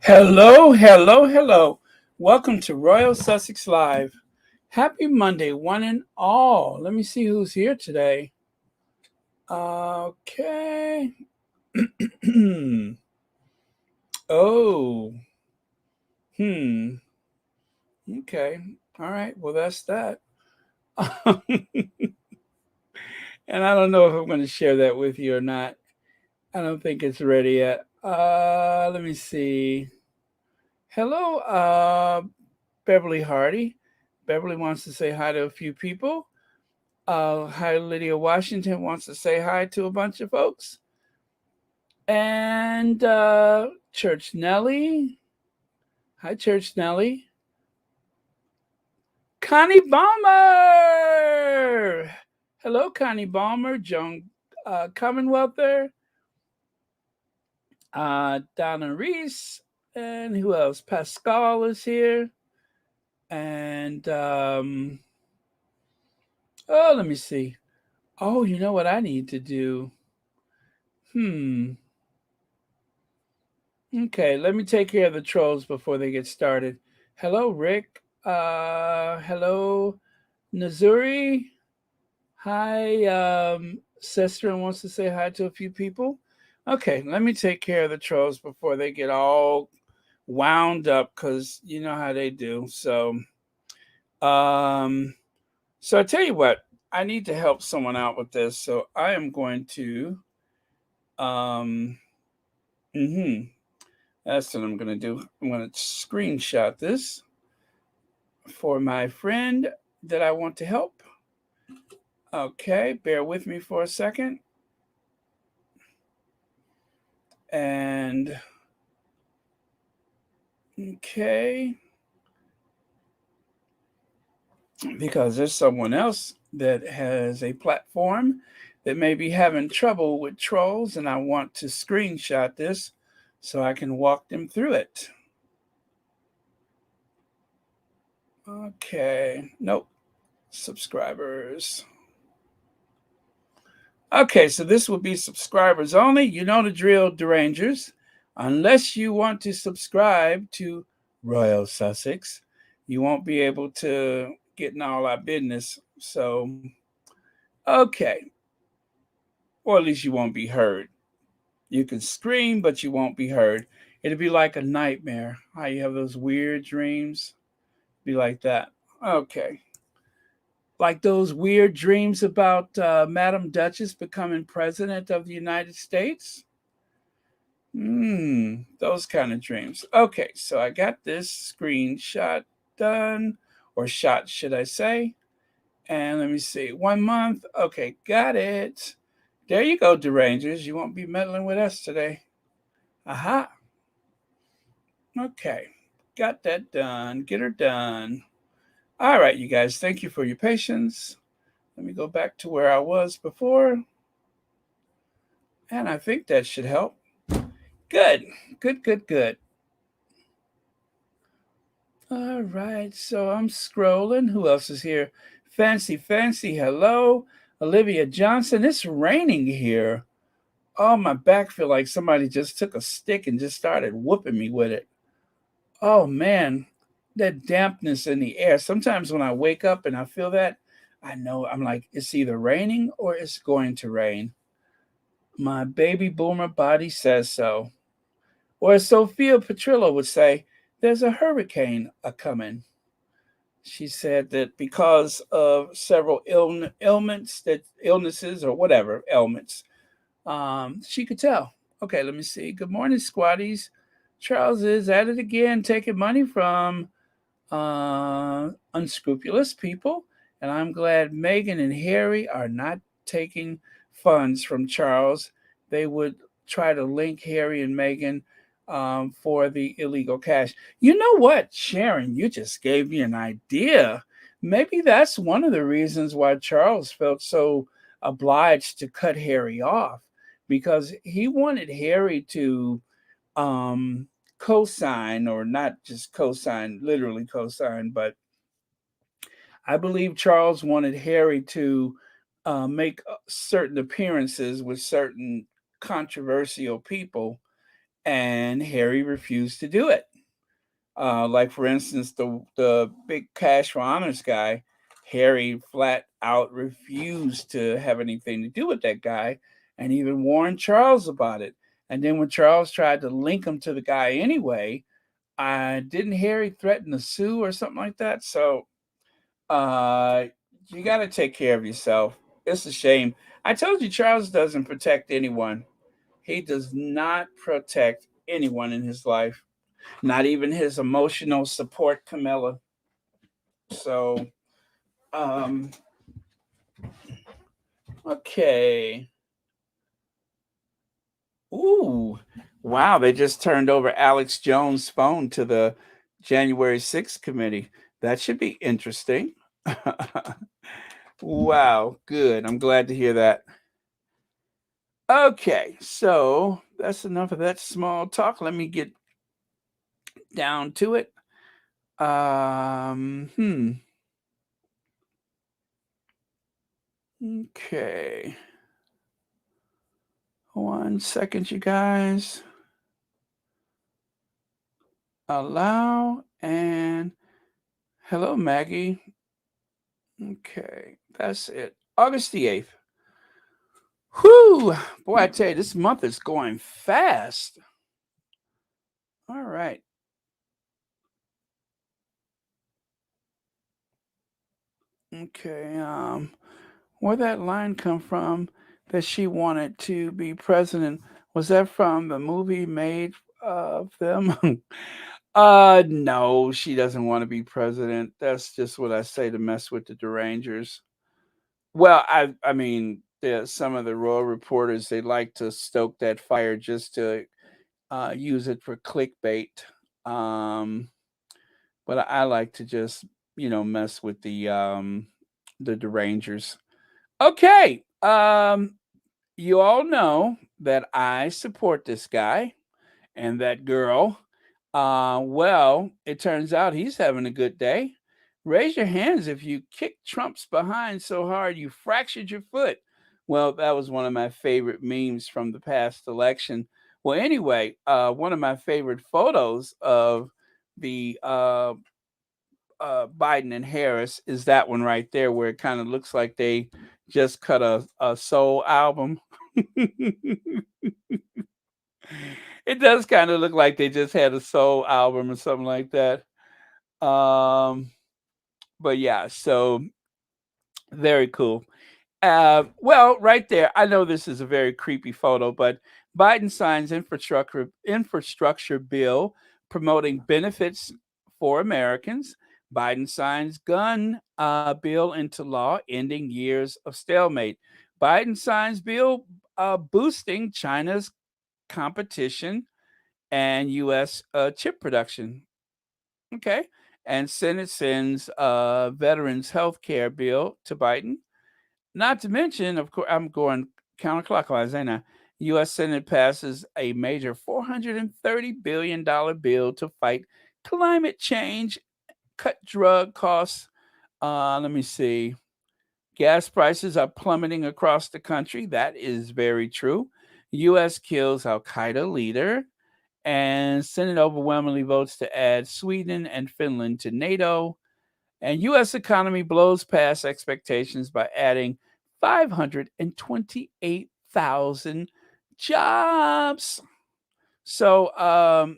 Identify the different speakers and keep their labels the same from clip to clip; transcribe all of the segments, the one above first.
Speaker 1: Hello, hello, hello. Welcome to Royal Sussex Live. Happy Monday, one and all. Let me see who's here today. Okay. Oh, hmm. Okay. All right. Well, that's that. And I don't know if I'm going to share that with you or not. I don't think it's ready yet. Let me see. Hello, Beverly Hardy. Beverly wants to say hi to a few people. Hi, Lydia Washington wants to say hi to a bunch of folks. And Church Nellie. Hi, Church Nellie. Connie Balmer. Hello, Connie Balmer. Joan Commonwealther. Donna Reese. And who else? Pascal is here. And, oh, let me see. Oh, you know what I need to do? Hmm. Okay, let me take care of the trolls before they get started. Hello, Rick. Hello, Nazuri. Hi, Sestrin wants to say hi to a few people. Okay, let me take care of the trolls before they get all wound up because you know how they do. Um, so I tell you what, I need to help someone out with this. So I am going to, um, mm-hmm, that's what I'm going to do. I'm going to screenshot this for my friend that I want to help. Okay, bear with me for a second. And okay, because there's someone else that has a platform that may be having trouble with trolls, and I want to screenshot this so I can walk them through it. Okay, nope, subscribers. Okay, so this will be subscribers only. You know the drill, Derangers. Unless you want to subscribe to Royal Sussex, you won't be able to get in all our business. So, okay, or at least you won't be heard. You can scream, but you won't be heard. It'll be like a nightmare. How you have those weird dreams? Be like that. Okay. Like those weird dreams about Madam Duchess becoming president of the United States. Those kind of dreams. Okay, so I got this screenshot done, or shot, should I say? And let me see, 1 month. Okay, got it. There you go, derangers. You won't be meddling with us today. Aha. Okay, got that done. Get her done. All right, you guys, thank you for your patience. Let me go back to where I was before. And I think that should help. Good, good, good, good. All right, so I'm scrolling. Who else is here? Fancy, fancy. Hello, Olivia Johnson. It's raining here. Oh, my back feel like somebody just took a stick and just started whooping me with it. Oh man, that dampness in the air. Sometimes when I wake up and I feel that, I know I'm like it's either raining or it's going to rain. My baby boomer body says so. Or as Sophia Petrillo would say, there's a hurricane a coming. She said that because of several ailments, that illnesses or whatever ailments, she could tell. Okay, let me see. Good morning, squatties. Charles is at it again, taking money from unscrupulous people, and I'm glad Meghan and Harry are not taking funds from Charles. They would try to link Harry and Meghan for the illegal cash. You know what, Sharon? You just gave me an idea. Maybe that's one of the reasons why Charles felt so obliged to cut Harry off because he wanted Harry to um, co-sign, or not just co-sign, literally co-sign, but I believe Charles wanted Harry to make certain appearances with certain controversial people, and Harry refused to do it. Like for instance, the big cash for honors guy, Harry flat out refused to have anything to do with that guy, and even warned Charles about it. And then when Charles tried to link him to the guy anyway, didn't Harry threaten to sue or something like that? So uh, you got to take care of yourself. It's a shame. I told you Charles doesn't protect anyone. He does not protect anyone in his life, not even his emotional support, Camilla. So, um, okay. Ooh, wow, they just turned over Alex Jones' phone to the January 6th committee. That should be interesting. Wow, good. I'm glad to hear that. Okay, so that's enough of that small talk. Let me get down to it. Hmm. Okay. 1 second, you guys. Allow and hello, Maggie. Okay, that's it. August the 8th. Whew! Boy, I tell you, this month is going fast. All right. Okay. Where that line come from that she wanted to be president? Was that from the movie made of them? No, she doesn't want to be president. That's just what I say to mess with the derangers. Well, I mean, some of the royal reporters they like to stoke that fire just to use it for clickbait. Um, but I like to just mess with the derangers. Okay, you all know that I support this guy and that girl. Well, it turns out he's having a good day. Raise your hands if you kicked Trump's behind so hard you fractured your foot. Well, that was one of my favorite memes from the past election. Well, anyway, one of my favorite photos of the Biden and Harris is that one right there, where it kind of looks like they just cut a soul album. It does kind of look like they just had a soul album or something like that. Um, but yeah, so very cool. Well, right there, I know this is a very creepy photo, but Biden signs infrastructure bill promoting benefits for Americans. Biden signs gun bill into law, ending years of stalemate. Biden signs bill boosting China's competition and U.S. Chip production. Okay. And Senate sends veterans health care bill to Biden. Not to mention, of course, I'm going counterclockwise, ain't I? U.S. Senate passes a major $430 billion bill to fight climate change, cut drug costs. Let me see. Gas prices are plummeting across the country. That is very true. U.S. kills Al Qaeda leader, and Senate overwhelmingly votes to add Sweden and Finland to NATO. And U.S. economy blows past expectations by adding 528,000 jobs. So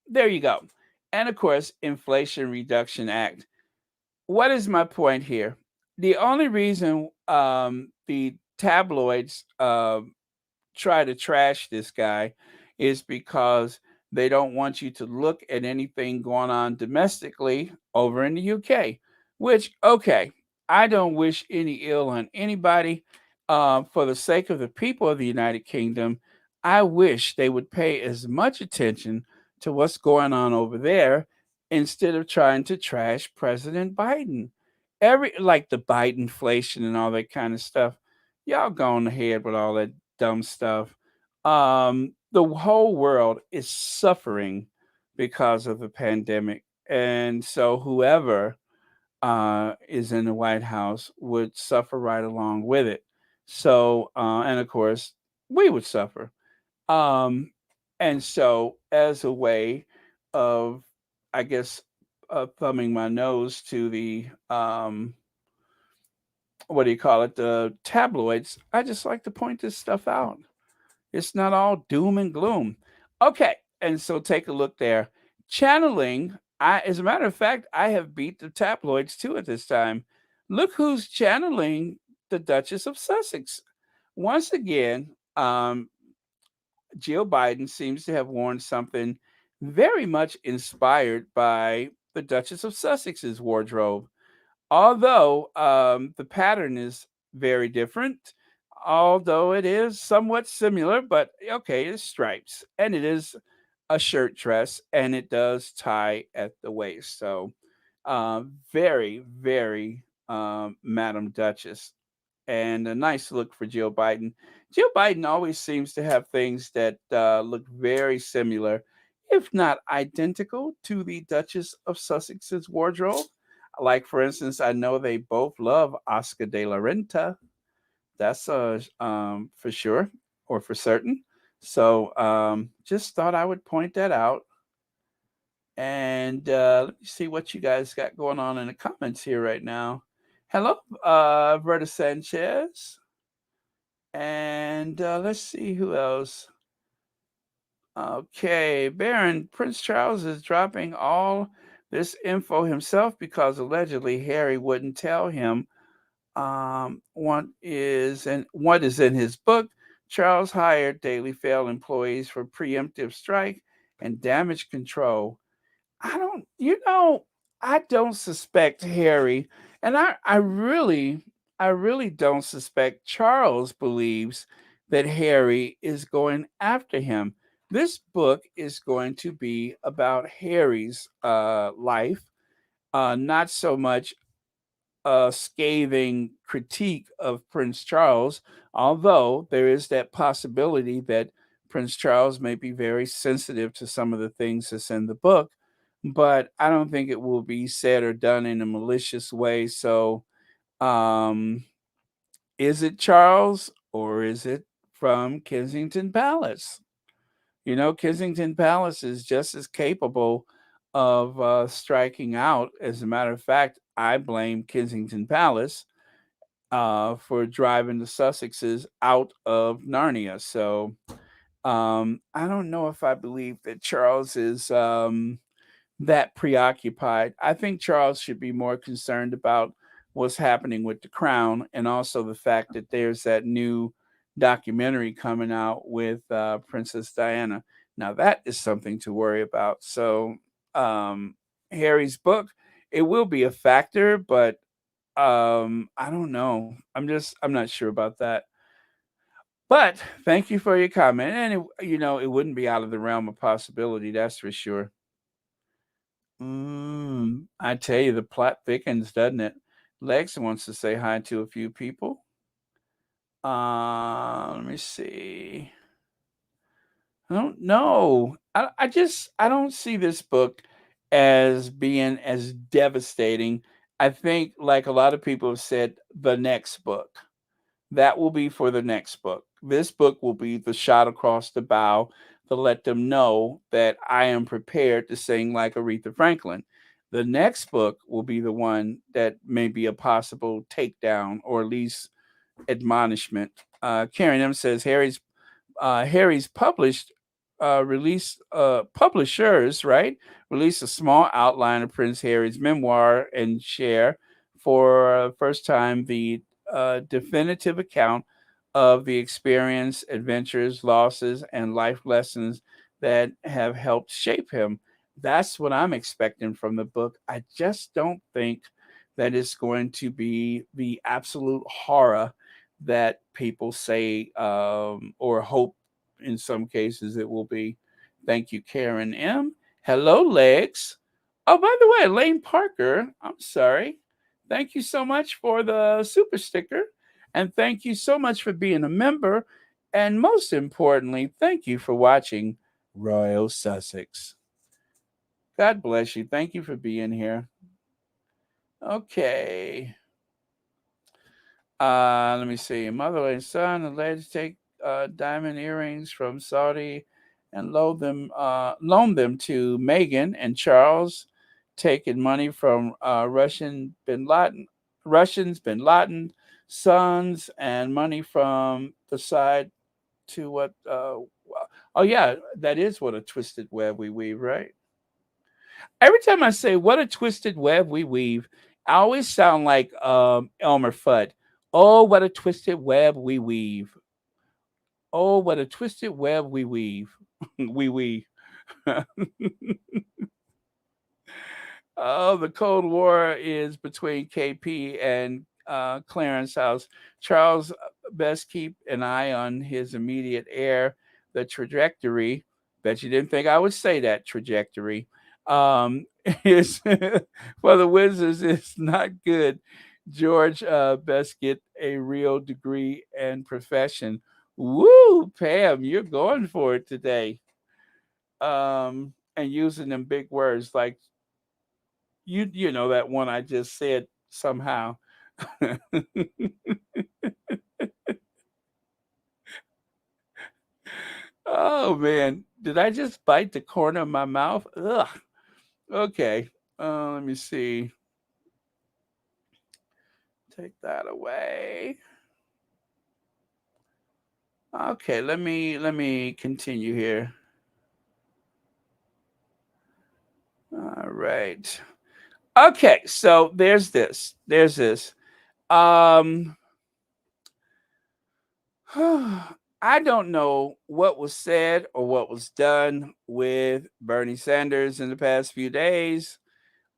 Speaker 1: there you go. And of course, Inflation Reduction Act. What is my point here? The only reason the tabloids try to trash this guy is because they don't want you to look at anything going on domestically over in the UK, which, okay, I don't wish any ill on anybody. For the sake of the people of the United Kingdom, I wish they would pay as much attention to what's going on over there instead of trying to trash President Biden. Like the Biden inflation and all that kind of stuff. Y'all go on ahead with all that dumb stuff. The whole world is suffering because of the pandemic. And so whoever is in the White House would suffer right along with it. So, and of course, we would suffer. Um, And so, as a way of, I guess, thumbing my nose to the what do you call it, the tabloids, I just like to point this stuff out. It's not all doom and gloom. Okay, and so take a look there. Channeling, as a matter of fact, I have beat the tabloids too at this time. Look who's channeling the Duchess of Sussex. Once again, Jill Biden seems to have worn something very much inspired by the Duchess of Sussex's wardrobe. Although the pattern is very different, although it is somewhat similar, but okay, it's stripes and it is a shirt dress and it does tie at the waist. So, very, very Madam Duchess, and a nice look for Jill Biden. Jill Biden always seems to have things that look very similar, if not identical, to the Duchess of Sussex's wardrobe. Like, for instance, I know they both love Oscar de la Renta. That's for sure or for certain. So just thought I would point that out. And let me see what you guys got going on in the comments here right now. Hello, Verta Sanchez. And let's see who else. Okay, Baron, Prince Charles is dropping all this info himself because allegedly Harry wouldn't tell him what is in his book. Charles hired Daily Fail employees for preemptive strike and damage control. I don't, I don't suspect Harry, and I really don't suspect Charles believes that Harry is going after him. This book is going to be about Harry's life, not so much a scathing critique of Prince Charles, although there is that possibility that Prince Charles may be very sensitive to some of the things that's in the book, but I don't think it will be said or done in a malicious way. So, um, is it Charles or is it from Kensington Palace? Kensington Palace is just as capable of striking out. As a matter of fact, I blame Kensington Palace for driving the Sussexes out of Narnia. So I don't know if I believe that Charles is that preoccupied. I think Charles should be more concerned about what's happening with the crown and also the fact that there's that new documentary coming out with Princess Diana. Now, that is something to worry about. So, um, Harry's book, it will be a factor, but I don't know. I'm not sure about that. But thank you for your comment. And it wouldn't be out of the realm of possibility, that's for sure. I tell you, the plot thickens, doesn't it? Lex wants to say hi to a few people. Let me see. I don't know. I don't see this book as being as devastating. I think, like a lot of people have said, the next book. That will be for the next book. This book will be the shot across the bow to let them know that I am prepared to sing like Aretha Franklin. The next book will be the one that may be a possible takedown or at least admonishment. Karen M says Harry's publishers, right, released a small outline of Prince Harry's memoir and share for first time the definitive account of the experience, adventures, losses, and life lessons that have helped shape him. That's what I'm expecting from the book. I just don't think that it's going to be the absolute horror that people say or hope in some cases it will be. Thank you, Karen M. Hello, Legs. Oh, by the way, Lane Parker, I'm sorry. Thank you so much for the super sticker. And thank you so much for being a member. And most importantly, thank you for watching Royal Sussex. God bless you. Thank you for being here. Okay. Let me see. Mother and son alleged to take diamond earrings from Saudi and loan them to Meghan and Charles, taking money from Russians, Bin Laden, sons, and money from the side to what? Oh yeah, that is what a twisted web we weave, right? Every time I say "what a twisted web we weave," I always sound like Elmer Fudd. Oh, what a twisted web we weave. Oh, what a twisted web we weave. we weave. Oh, the Cold War is between KP and Clarence House. Charles best keep an eye on his immediate heir, the trajectory. Bet you didn't think I would say that trajectory. Is for the Windsors is not good. George best get a real degree and profession. Woo, Pam, you're going for it today. And using them big words like you know that one I just said somehow. Oh man, did I just bite the corner of my mouth? Ugh. Okay. Let me see. Take that away. Okay, let me continue here. All right. Okay, so there's this. There's this. Um I don't know what was said or what was done with Bernie Sanders in the past few days.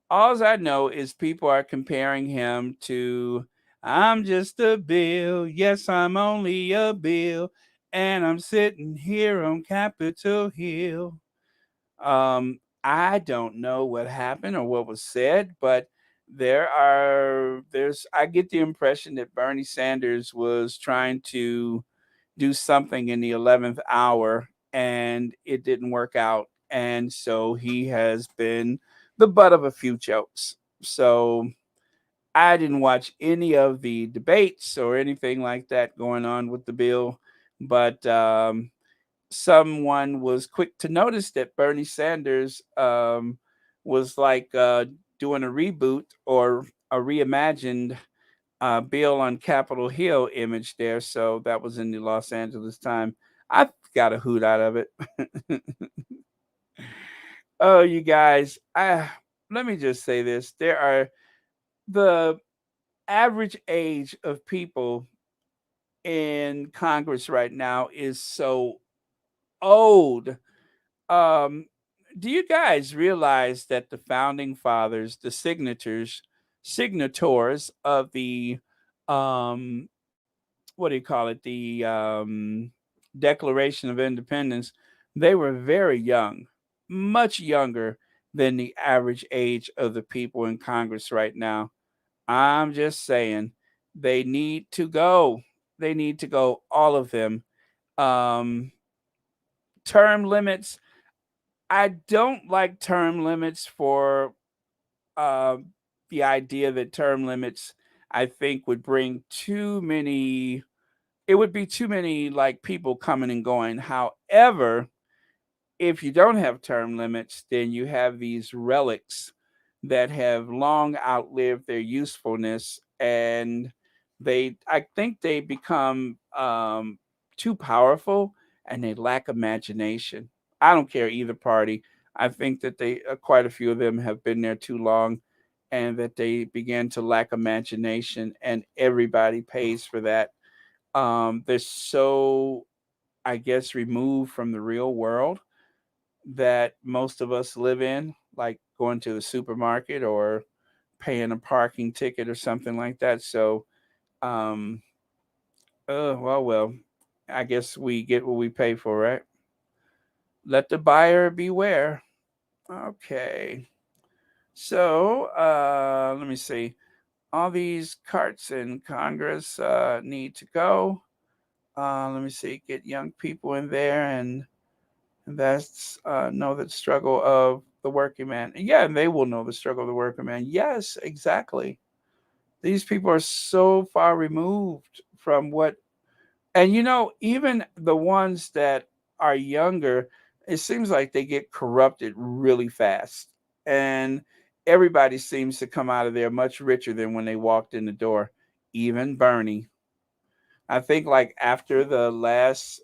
Speaker 1: All I know is people are comparing him to I'm just a bill. Yes, I'm only a bill. And I'm sitting here on Capitol Hill. I don't know what happened or what was said, but I get the impression that Bernie Sanders was trying to do something in the 11th hour and it didn't work out. And so he has been the butt of a few jokes. So I didn't watch any of the debates or anything like that going on with the bill, but someone was quick to notice that Bernie Sanders was like doing a reboot or a reimagined Bill on Capitol Hill image there. So that was in the Los Angeles Times. I got a hoot out of it. Oh, you guys, let me just say this. There are the average age of people in Congress right now is so old. Um, do you guys realize that the founding fathers, the signators of the um, what do you call it? The Declaration of Independence, they were very young, much younger than the average age of the people in Congress right now. I'm just saying they need to go. They need to go, all of them. Um, Term limits. I don't like term limits for uh, the idea that term limits, I think, would bring too many it would be too many like people coming and going. However, if you don't have term limits, then you have these relics that have long outlived their usefulness, and I think they become too powerful and they lack imagination. I don't care either party. I think that they quite a few of them have been there too long, and that they began to lack imagination, and everybody pays for that. They're so, I guess, removed from the real world that most of us live in, like going to the supermarket or paying a parking ticket or something like that. So, um, well, I guess we get what we pay for, right? Let the buyer beware. Okay. So, let me see. All these carts in Congress need to go. Let me see. Get young people in there and that's know the struggle of the working man. Yeah, and they will know the struggle of the working man. Yes, exactly. These people are so far removed from what, and even the ones that are younger. it seems like they get corrupted really fast. And everybody seems to come out of there much richer than when they walked in the door, even Bernie. I think like after the last,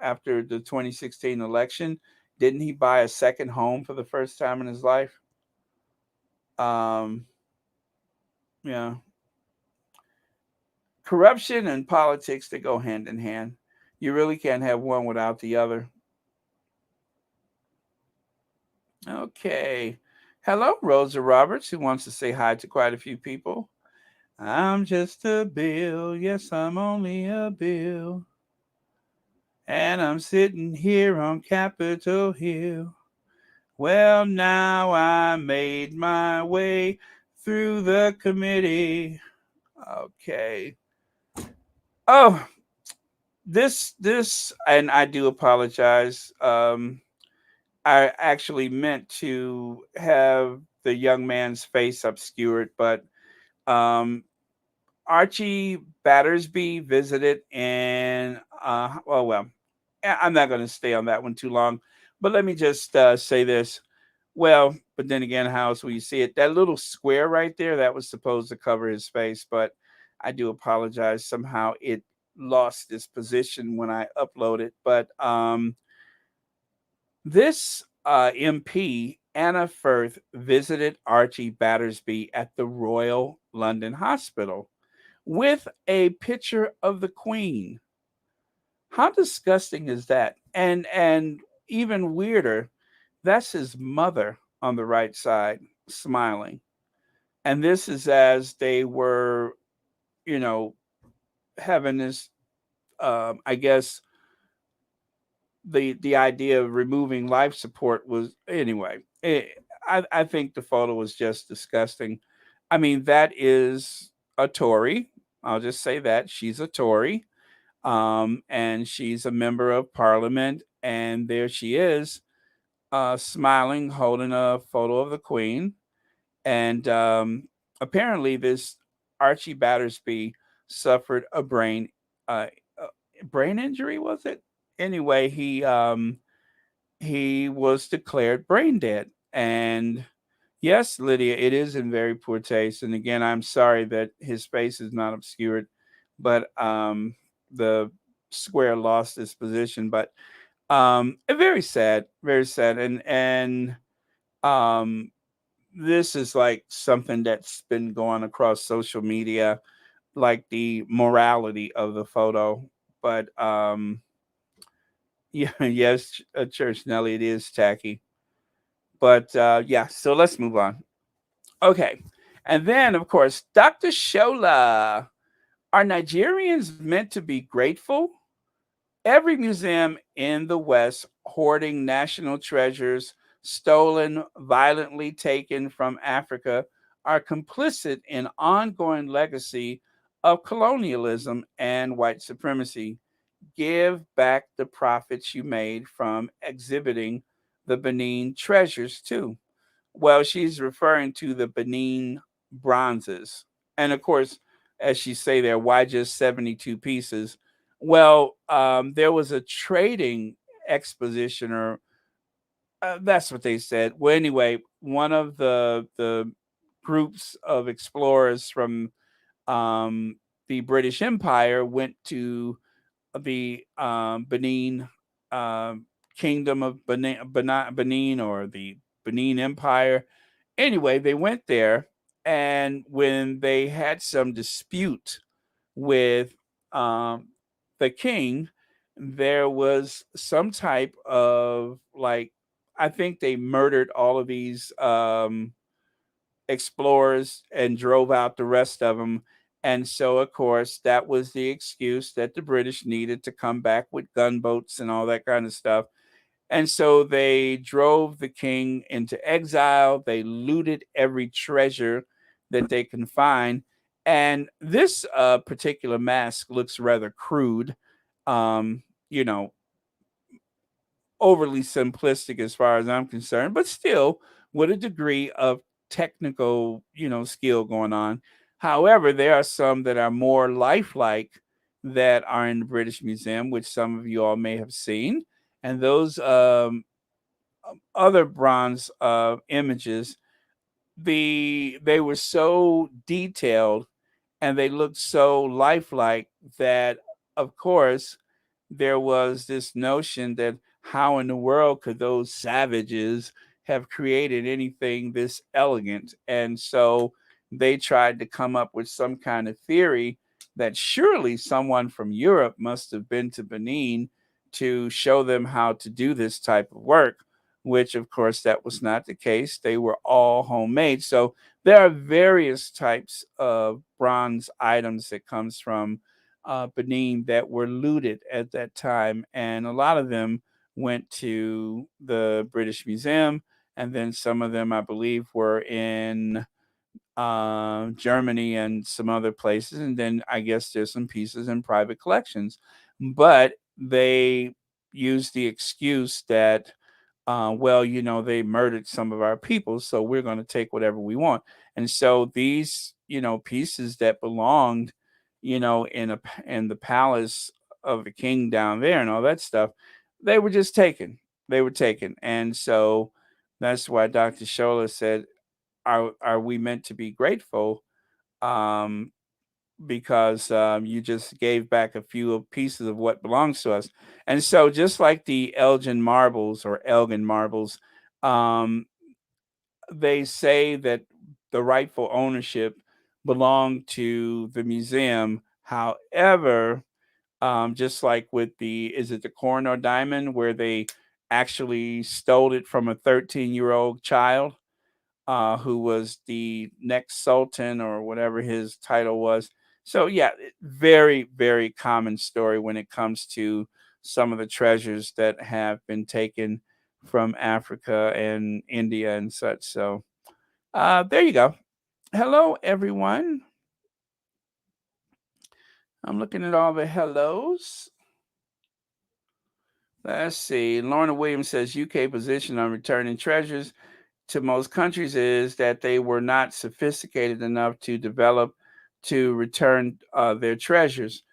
Speaker 1: after the 2016 election, didn't he buy a second home for the first time in his life? Um, yeah, corruption and politics, they go hand in hand. You really can't have one without the other. Okay. Hello, Rosa Roberts, who wants to say hi to quite a few people. I'm just a bill. Yes, I'm only a bill. And I'm sitting here on Capitol Hill. Well, now I made my way through the committee. Okay. Oh, and I do apologize. I actually meant to have the young man's face obscured, but um, Archie Battersby visited, and I'm not going to stay on that one too long. But let me just say this. Well, but then again, how else will you see it? That little square right there, that was supposed to cover his face, but I do apologize. Somehow it lost its position when I uploaded. But this MP, Anna Firth, visited Archie Battersby at the Royal London Hospital with a picture of the Queen. How disgusting is that? And even weirder, that's his mother on the right side smiling. And this is as they were, you know, having this I guess the idea of removing life support was anyway. I think the photo was just disgusting. I mean, that is a Tory. I'll just say that she's a Tory, and she's a member of Parliament, and there she is, smiling, holding a photo of the Queen, and apparently this Archie Battersby suffered a uh, brain injury, was it? Anyway, he was declared brain dead. And yes, Lydia, it is in very poor taste. And again, I'm sorry that his face is not obscured, but the square lost its position. But very sad, very sad. And um, this is like something that's been going across social media, like the morality of the photo. But yeah, yes, Church Nelly, it is tacky. But yeah, so let's move on. Okay. And then, of course, Dr. Shola. Are Nigerians meant to be grateful? Every museum in the West hoarding national treasures stolen, violently taken from Africa are complicit in ongoing legacy of colonialism and white supremacy. Give back the profits you made from exhibiting the Benin treasures too. Well, she's referring to the Benin bronzes. And of course, as she say there, why just 72 pieces? Well, there was a trading exposition, or that's what they said. Well, anyway, one of the groups of explorers from um, the British Empire went to the Benin um, Kingdom of Benin, or the Benin Empire. Anyway, they went there, and when they had some dispute with um, the king, there was some type of like, I think they murdered all of these explorers and drove out the rest of them. And so, of course, that was the excuse that the British needed to come back with gunboats and all that kind of stuff. And so they drove the king into exile. They looted every treasure that they can find. And this particular mask looks rather crude, um, you know, overly simplistic as far as I'm concerned, but still with a degree of technical, skill going on. However, there are some that are more lifelike that are in the British Museum, which some of you all may have seen. and those other bronze images, they were so detailed and they looked so lifelike that, of course, there was this notion that how in the world could those savages have created anything this elegant? And so they tried to come up with some kind of theory that surely someone from Europe must have been to Benin to show them how to do this type of work, which of course that was not the case. They were all homemade. So there are various types of bronze items that comes from Benin that were looted at that time, and a lot of them went to the British Museum, and then some of them, I believe, were in Germany and some other places, and then I guess there's some pieces in private collections. But they used the excuse that, well, they murdered some of our people, so we're going to take whatever we want. And so these, pieces that belonged, in the palace of the king down there and all that stuff, they were just taken. They were taken, and so that's why Dr. Shola said, "Are we meant to be grateful?" Um, because you just gave back a few pieces of what belongs to us. And so, just like the Elgin marbles or Elgin marbles, um, they say that the rightful ownership belonged to the museum. However, just like with is it the Coronel Diamond, where they actually stole it from a 13-year-old child? Who was the next sultan or whatever his title was. So yeah, very very common story when it comes to some of the treasures that have been taken from Africa and India and such. So there you go. Hello everyone. I'm looking at all the hellos. Let's see. Lorna Williams says UK position on returning treasures to most countries is that they were not sophisticated enough to develop to return their treasures.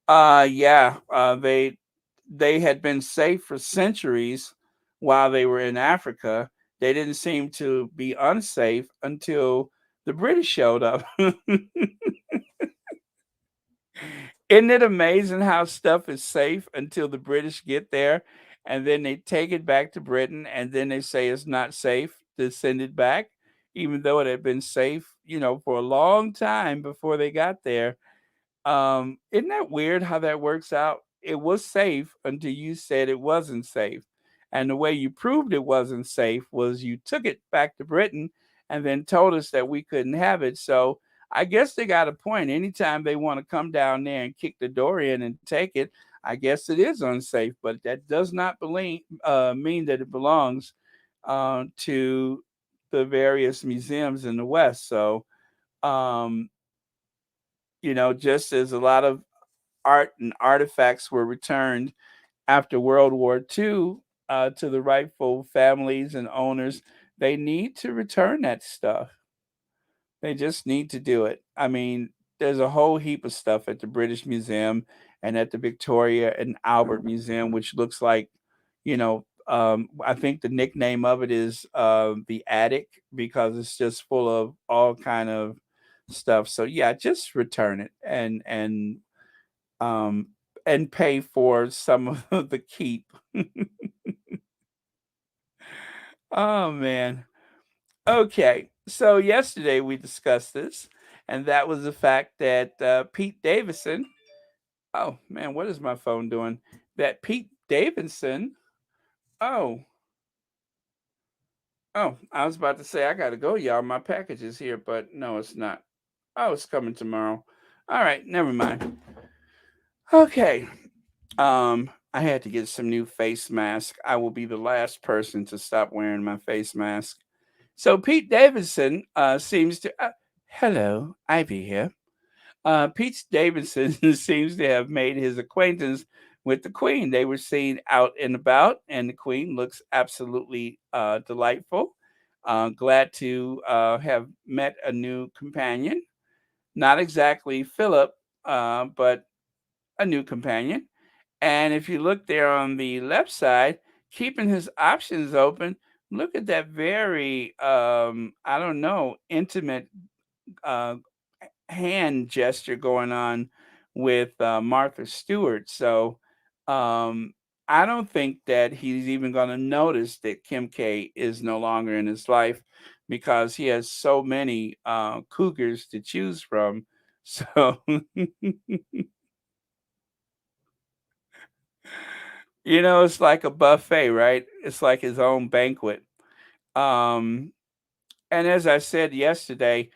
Speaker 1: Yeah, they had been safe for centuries while they were in Africa. They didn't seem to be unsafe until the British showed up. Isn't it amazing how stuff is safe until the British get there and then they take it back to Britain and then they say it's not safe to send it back, even though it had been safe, for a long time before they got there? Isn't that weird how that works out? It was safe until you said it wasn't safe. And the way you proved it wasn't safe was you took it back to Britain and then told us that we couldn't have it. So I guess they got a point. Anytime they want to come down there and kick the door in and take it, I guess it is unsafe. But that does not mean that it belongs to the various museums in the West. So, um, just as a lot of art and artifacts were returned after World War II to the rightful families and owners, they need to return that stuff. They just need to do it. I mean, there's a whole heap of stuff at the British Museum and at the Victoria and Albert Museum, which looks like, I think the nickname of it is the attic because it's just full of all kind of stuff. So yeah, just return it um, and pay for some of the keep. Oh man. Okay. So yesterday we discussed this, and that was the fact that Pete Davidson. Oh man, what is my phone doing? That Pete Davidson. Oh, I was about to say I gotta go, y'all. My package is here, but no, it's not. Oh, it's coming tomorrow. All right, never mind. Okay. I had to get some new face mask. I will be the last person to stop wearing my face mask. So Pete Davidson seems to. Hello, Ivy here. Pete Davidson seems to have made his acquaintance with the Queen. They were seen out and about, and the Queen looks absolutely delightful. Glad to have met a new companion. Not exactly Philip, but a new companion. And if you look there on the left side, keeping his options open. Look at that very, I don't know, intimate uh, hand gesture going on with Martha Stewart. So um, I don't think that he's even going to notice that Kim K is no longer in his life because he has so many cougars to choose from. So, it's like a buffet, right? It's like his own banquet. Um, and as I said yesterday,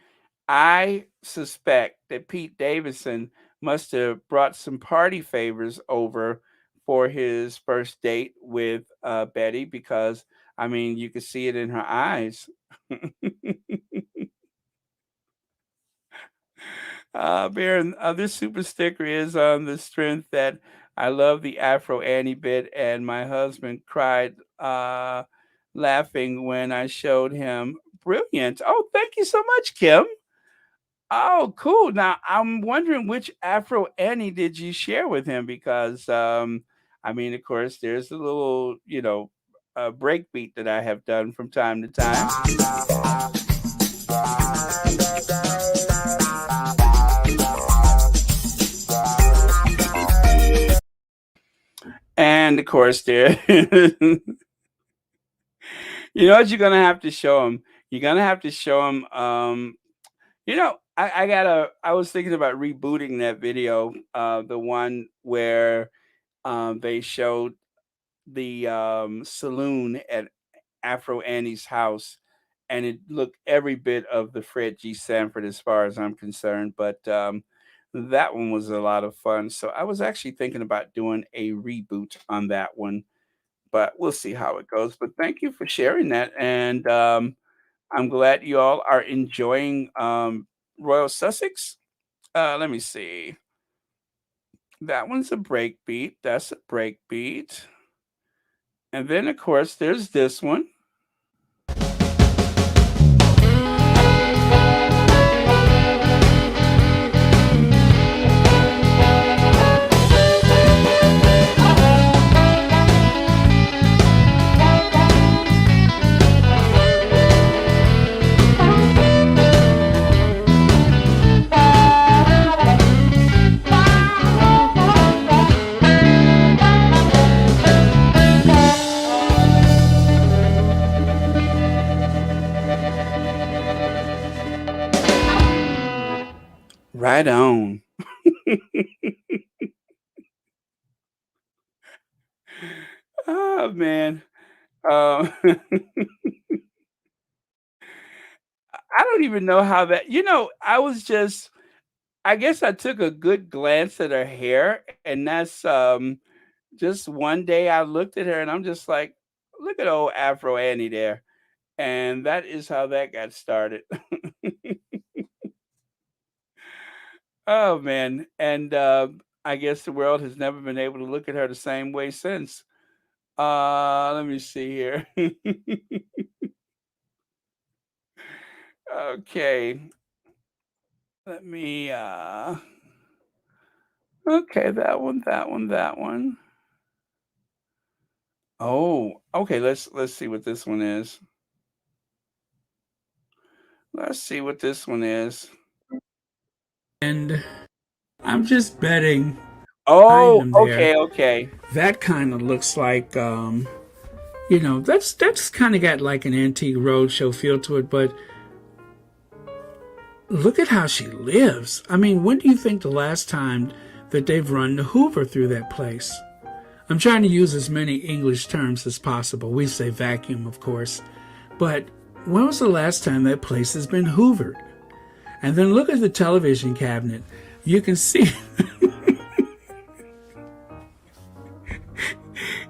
Speaker 1: I suspect that Pete Davidson must have brought some party favors over for his first date with Betty because, I mean, you could see it in her eyes. Baron, this super sticker is on the strength that I love the Afro Annie bit, and my husband cried laughing when I showed him. Brilliant. Oh, thank you so much, Kim. Oh, cool. Now I'm wondering which Afro Annie did you share with him? Because I mean, of course, there's a little, break beat that I have done from time to time. And of course, there you know what you're gonna have to show him. You're gonna have to show him I was thinking about rebooting that video, the one where they showed the saloon at Afro Annie's house, and it looked every bit of the Fred G. Sanford as far as I'm concerned. But that one was a lot of fun. So I was actually thinking about doing a reboot on that one, but we'll see how it goes. But thank you for sharing that, and I'm glad you all are enjoying Royal Sussex. Let me see. That one's a break beat. That's a break beat. And then, of course, there's this one. Right on. Oh man. I don't even know how that. I guess I took a good glance at her hair, and that's just one day I looked at her and I'm just like, look at old Afro Annie there. And that is how that got started. Oh man. And I guess the world has never been able to look at her the same way since. Let me see here. Okay. Let me okay, that one. Oh, okay, let's see what this one is. Let's see what this one is. And I'm just betting behind
Speaker 2: Oh,
Speaker 1: them there.
Speaker 2: okay, okay.
Speaker 1: That kind of looks like that's kind of got like an antique roadshow feel to it, but look at how she lives. I mean, when do you think the last time that they've run the Hoover through that place? I'm trying to use as many English terms as possible. We say vacuum, of course. But when was the last time that place has been hoovered? And then look at the television cabinet. You can see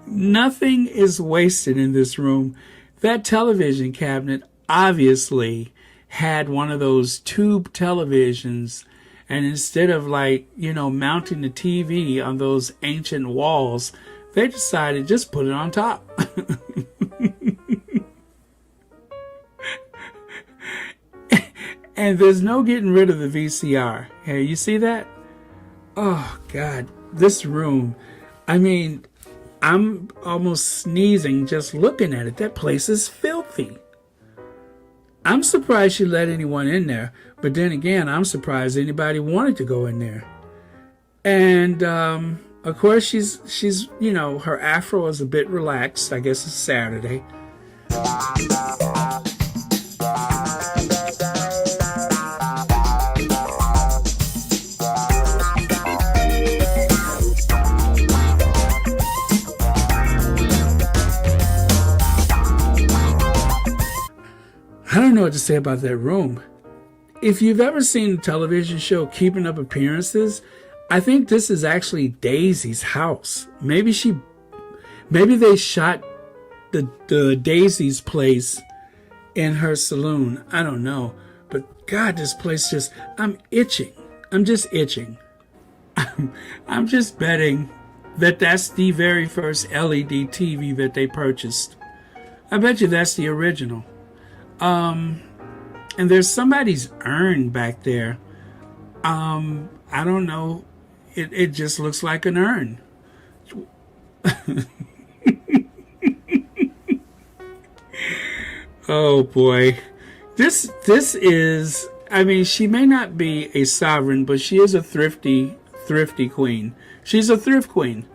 Speaker 1: nothing is wasted in this room. That television cabinet obviously had one of those tube televisions, and instead of mounting the TV on those ancient walls, they decided just put it on top. And there's no getting rid of the VCR. Hey, you see that? Oh God, this room. I mean, I'm almost sneezing just looking at it. That place is filthy. I'm surprised she let anyone in there, but then again, I'm surprised anybody wanted to go in there. And of course, she's her afro is a bit relaxed. I guess it's Saturday. I don't know what to say about that room. If you've ever seen the television show Keeping Up Appearances, I think this is actually Daisy's house. Maybe they shot the Daisy's place in her saloon. I don't know. But God, this place I'm itching. I'm just itching. I'm just betting that that's the very first LED TV that they purchased. I bet you that's the original. And there's somebody's urn back there. I don't know. It just looks like an urn. Oh boy. This is, I mean, she may not be a sovereign, but she is a thrifty queen. She's a thrift queen.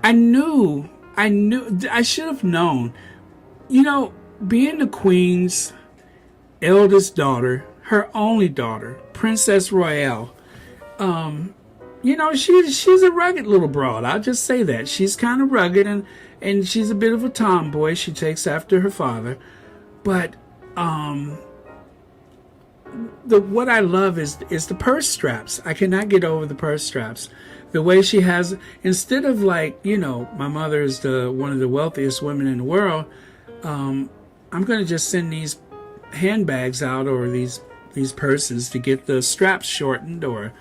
Speaker 1: I should have known. Being the queen's eldest daughter, her only daughter, Princess Royale, she's a rugged little broad. I'll just say that. She's kind of rugged and she's a bit of a tomboy. She takes after her father. But what I love is the purse straps. I cannot get over the purse straps. The way she has, instead of my mother is one of the wealthiest women in the world, I'm going to just send these handbags out or these purses to get the straps shortened, or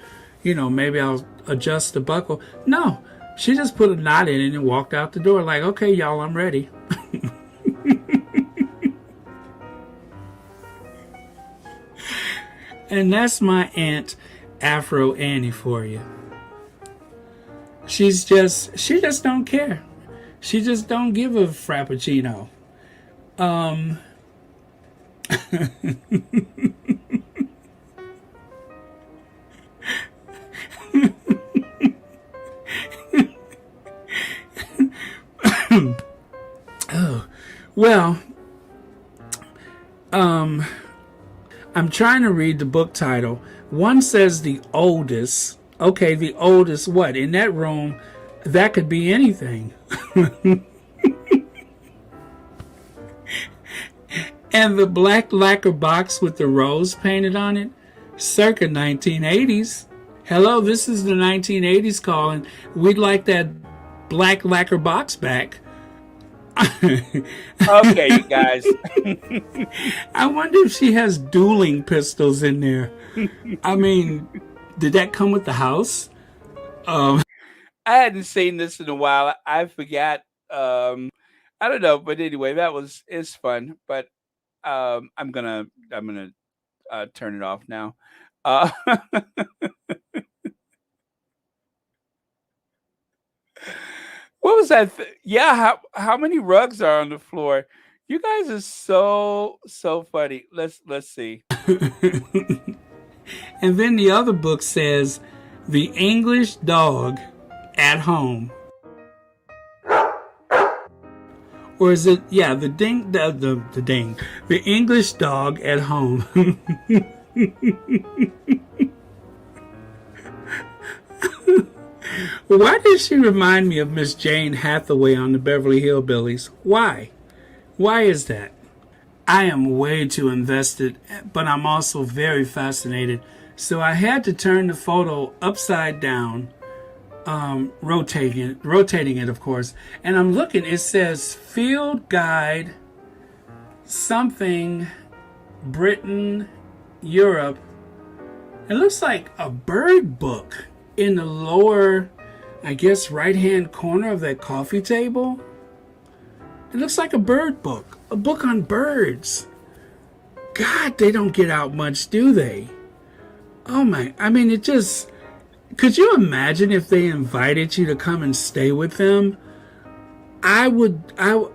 Speaker 1: maybe I'll adjust the buckle. No, she just put a knot in it and walked out the door like, okay, y'all, I'm ready. And that's my Aunt Afro Annie for you. She just don't care. She just don't give a frappuccino. Oh, well, I'm trying to read the book title. One says the oldest. Okay, the oldest what? In that room, that could be anything. And the black lacquer box with the rose painted on it, circa 1980s. Hello, this is the 1980s calling. We'd like that black lacquer box back.
Speaker 2: Okay, you guys.
Speaker 1: I wonder if she has dueling pistols in there. I mean, did that come with the house?
Speaker 2: I hadn't seen this in a while. I forgot. I don't know, but anyway, it's fun. But I'm gonna turn it off now. What was that? Yeah, how many rugs are on the floor? You guys are so funny. Let's see.
Speaker 1: And then the other book says, The English Dog at Home. Or is it, yeah, the English Dog at Home. Why did she remind me of Miss Jane Hathaway on the Beverly Hillbillies? Why? Why is that? I am way too invested, but I'm also very fascinated. So I had to turn the photo upside down, rotating it, of course. And I'm looking, it says Field Guide, something, Britain, Europe. It looks like a bird book in the lower, I guess, right-hand corner of that coffee table. It looks like a bird book, a book on birds. God, they don't get out much, do they? Oh my, I mean, it just, could you imagine if they invited you to come and stay with them? I would. I.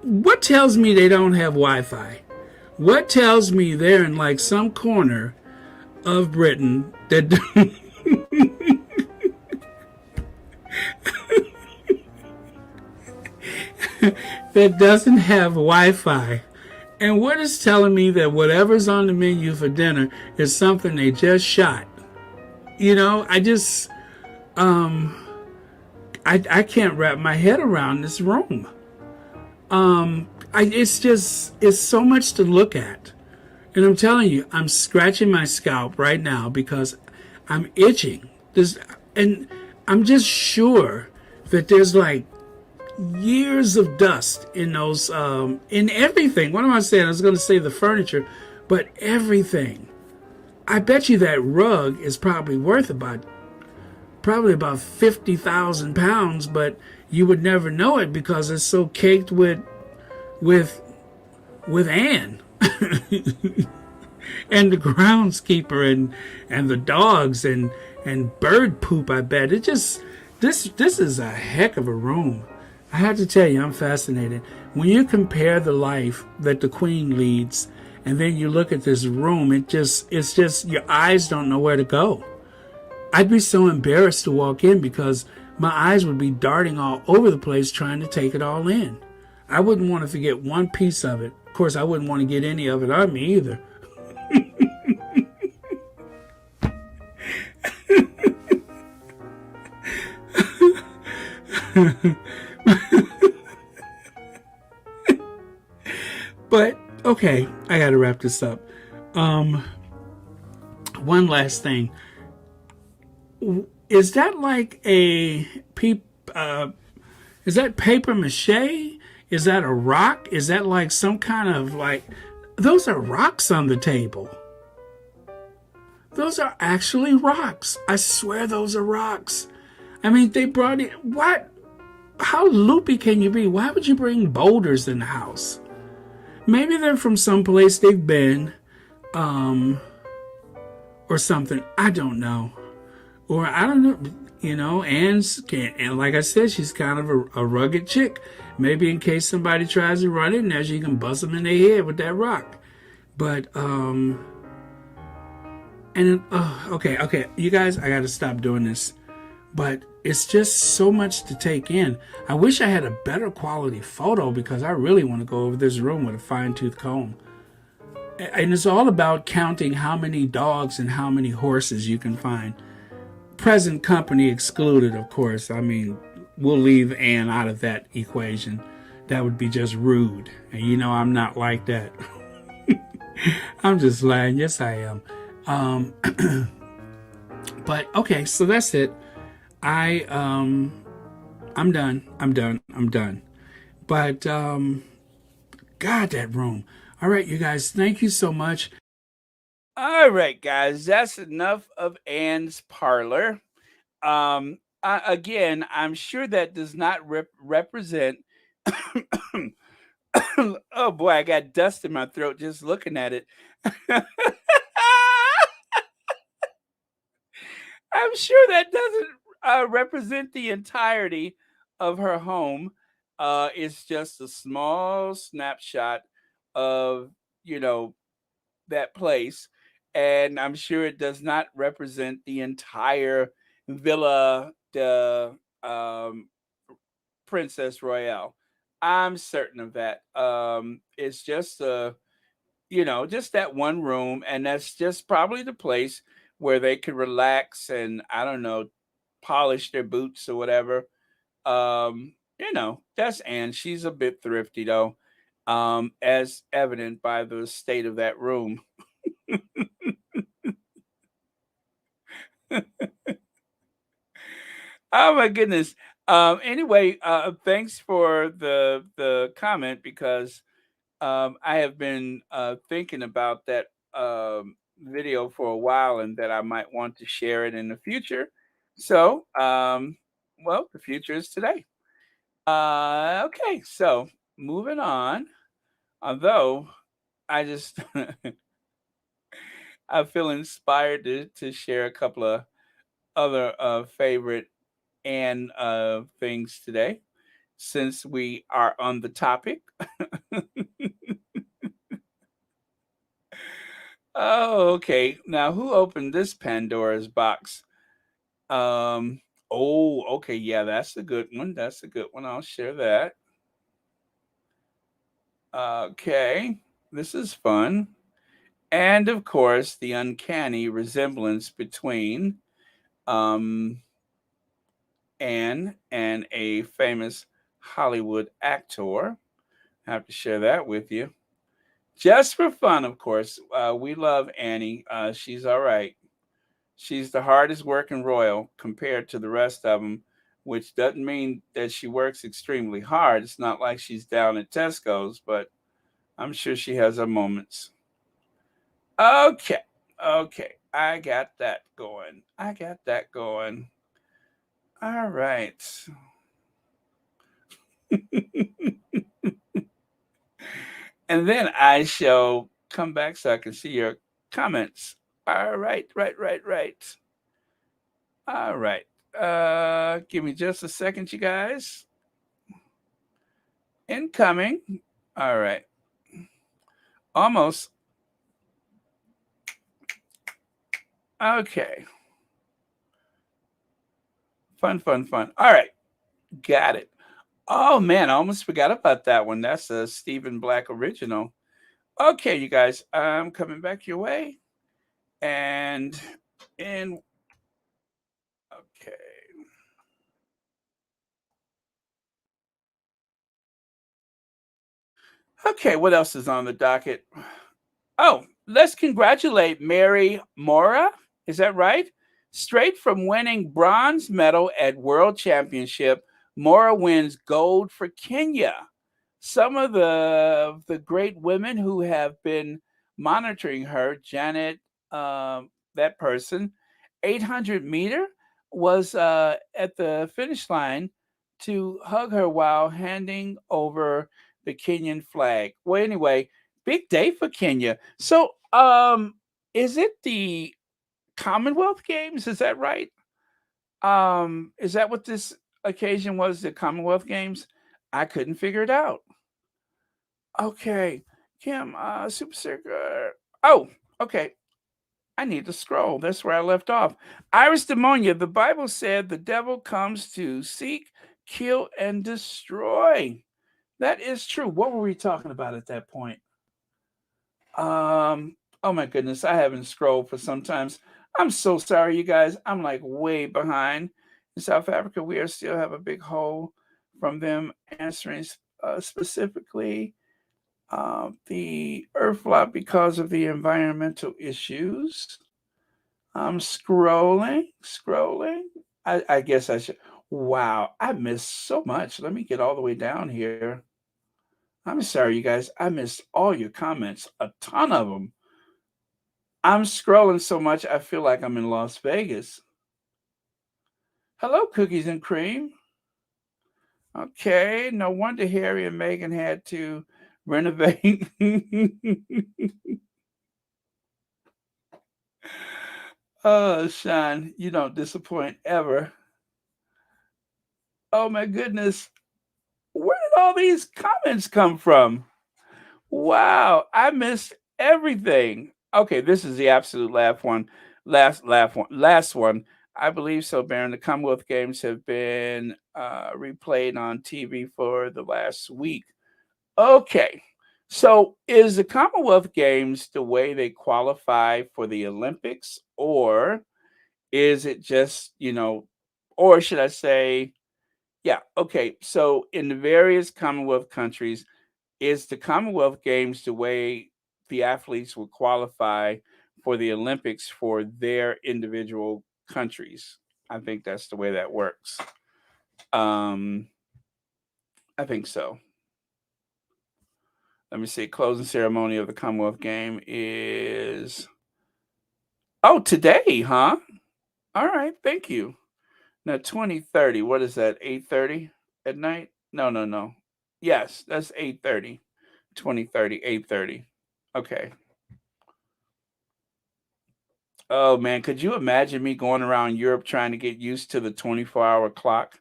Speaker 1: What tells me they don't have Wi-Fi? What tells me they're in like some corner of Britain that that doesn't have Wi-Fi? And what is telling me that whatever's on the menu for dinner is something they just shot? You know, I can't wrap my head around this room. It's just it's so much to look at, and I'm telling you, I'm scratching my scalp right now because I'm itching. And I'm just sure that there's like years of dust in those in everything. What am I saying? I was going to say the furniture, but everything. I bet you that rug is probably about 50,000 pounds, but you would never know it because it's so caked with with Anne and the groundskeeper and the dogs and bird poop. I bet it just this is a heck of a room. I have to tell you, I'm fascinated when you compare the life that the Queen leads, and then you look at this room. It's just your eyes don't know where to go. I'd be so embarrassed to walk in because my eyes would be darting all over the place trying to take it all in. I wouldn't want to forget one piece of it. Of course, I wouldn't want to get any of it on me either. But okay, I got to wrap this up. Um, One last thing. Is that like a peep? Is that paper mache? Is that a rock? Is that like some kind of like? Those are rocks on the table. Those are actually rocks. I swear those are rocks. I mean, they brought it. What? How loopy can you be? Why would you bring boulders in the house? Maybe they're from some place they've been, um, or something. I don't know. Or I don't know. You know, and like I said, she's kind of a rugged chick. Maybe in case somebody tries to run in there, she can bust them in their head with that rock. But okay, you guys, I gotta stop doing this. But it's just so much to take in. I wish I had a better quality photo because I really want to go over this room with a fine tooth comb. And it's all about counting how many dogs and how many horses you can find. Present company excluded, of course. I mean, we'll leave Anne out of that equation. That would be just rude. And you know, I'm not like that. I'm just lying. Yes, I am. Um, but okay, so that's it. I I'm done. I'm done. But God, that room. All right, you guys, thank you so much.
Speaker 2: All right, guys, that's enough of Anne's parlor. Again, I'm sure that does not represent. Oh boy, I got dust in my throat just looking at it. I'm sure that doesn't represent the entirety of her home. It's just a small snapshot of, you know, that place. And I'm sure it does not represent the entire Villa de Princess Royale. I'm certain of that. It's just just that one room, and that's just probably the place where they could relax and I don't know, polish their boots or whatever. That's Anne. She's a bit thrifty though, as evident by the state of that room. Oh my goodness. Anyway, thanks for the comment because I have been thinking about that video for a while and that I might want to share it in the future. So, well, the future is today. Okay, so moving on. Although I just I feel inspired to share a couple of other favorite and things today. since we are on the topic. Oh, okay. Now, who opened this Pandora's box? Um, oh, okay. Yeah, that's a good one. That's a good one. I'll share that. Okay. This is fun. And of course, the uncanny resemblance between um, Anne and a famous Hollywood actor. I have to share that with you. Just for fun, of course. We love Annie. She's all right. She's the hardest working royal compared to the rest of them, which doesn't mean that she works extremely hard. It's not like she's down at Tesco's, but I'm sure she has her moments. Okay, okay. I got that going. I got that going. All right. And then I shall come back so I can see your comments. All right, right. All right. Give me just a second, you guys. Incoming. All right. Almost. Okay. Fun. All right. Got it. Oh man, I almost forgot about that one. That's a Stephen Black original. Okay, you guys, I'm coming back your way. And in okay. Okay, what else is on the docket? Oh, let's congratulate Mary Mora. Is that right? Straight from winning bronze medal at World Championship, Mora wins gold for Kenya. Some of the great women who have been monitoring her, Janet, that person, 800-meter was at the finish line to hug her while handing over the Kenyan flag. Well, anyway, big day for Kenya. So, is it the Commonwealth Games? Is that right? Is that what this occasion was? The Commonwealth Games? I couldn't figure it out. Okay, Kim, Super Circuit. Oh, okay. I need to scroll. That's where I left off. Iris Demonia. The Bible said the devil comes to seek, kill, and destroy. That is true. What were we talking about at that point? Oh my goodness, I haven't scrolled for some times. I'm so sorry, you guys. I'm like way behind. In South Africa, we are still have a big hole from them answering specifically the earth flop because of the environmental issues. I'm scrolling. I guess I should. Wow, I missed so much. Let me get all the way down here. I'm sorry, you guys. I missed all your comments, a ton of them. I'm scrolling so much, I feel like I'm in Las Vegas. Hello, cookies and cream. Okay, no wonder Harry and Meghan had to renovate. Oh, Sean, you don't disappoint ever. Oh my goodness. Where did all these comments come from? Wow, I missed everything. Okay, this is the absolute last one. Last one. I believe so, Baron. The Commonwealth Games have been replayed on TV for the last week. Okay. So is the Commonwealth Games the way they qualify for the Olympics, or is it just, or should I say, yeah, okay. So in the various Commonwealth countries, is the Commonwealth Games the way the athletes will qualify for the Olympics for their individual countries? I think that's the way that works. Um, I think so. Let me see. Closing ceremony of the Commonwealth Game is today, huh? All right, thank you. Now 2030. What is that? 8:30 at night? No. Yes, that's 8:30. 2030, 8:30. Okay. Oh man, could you imagine me going around Europe trying to get used to the 24-hour clock?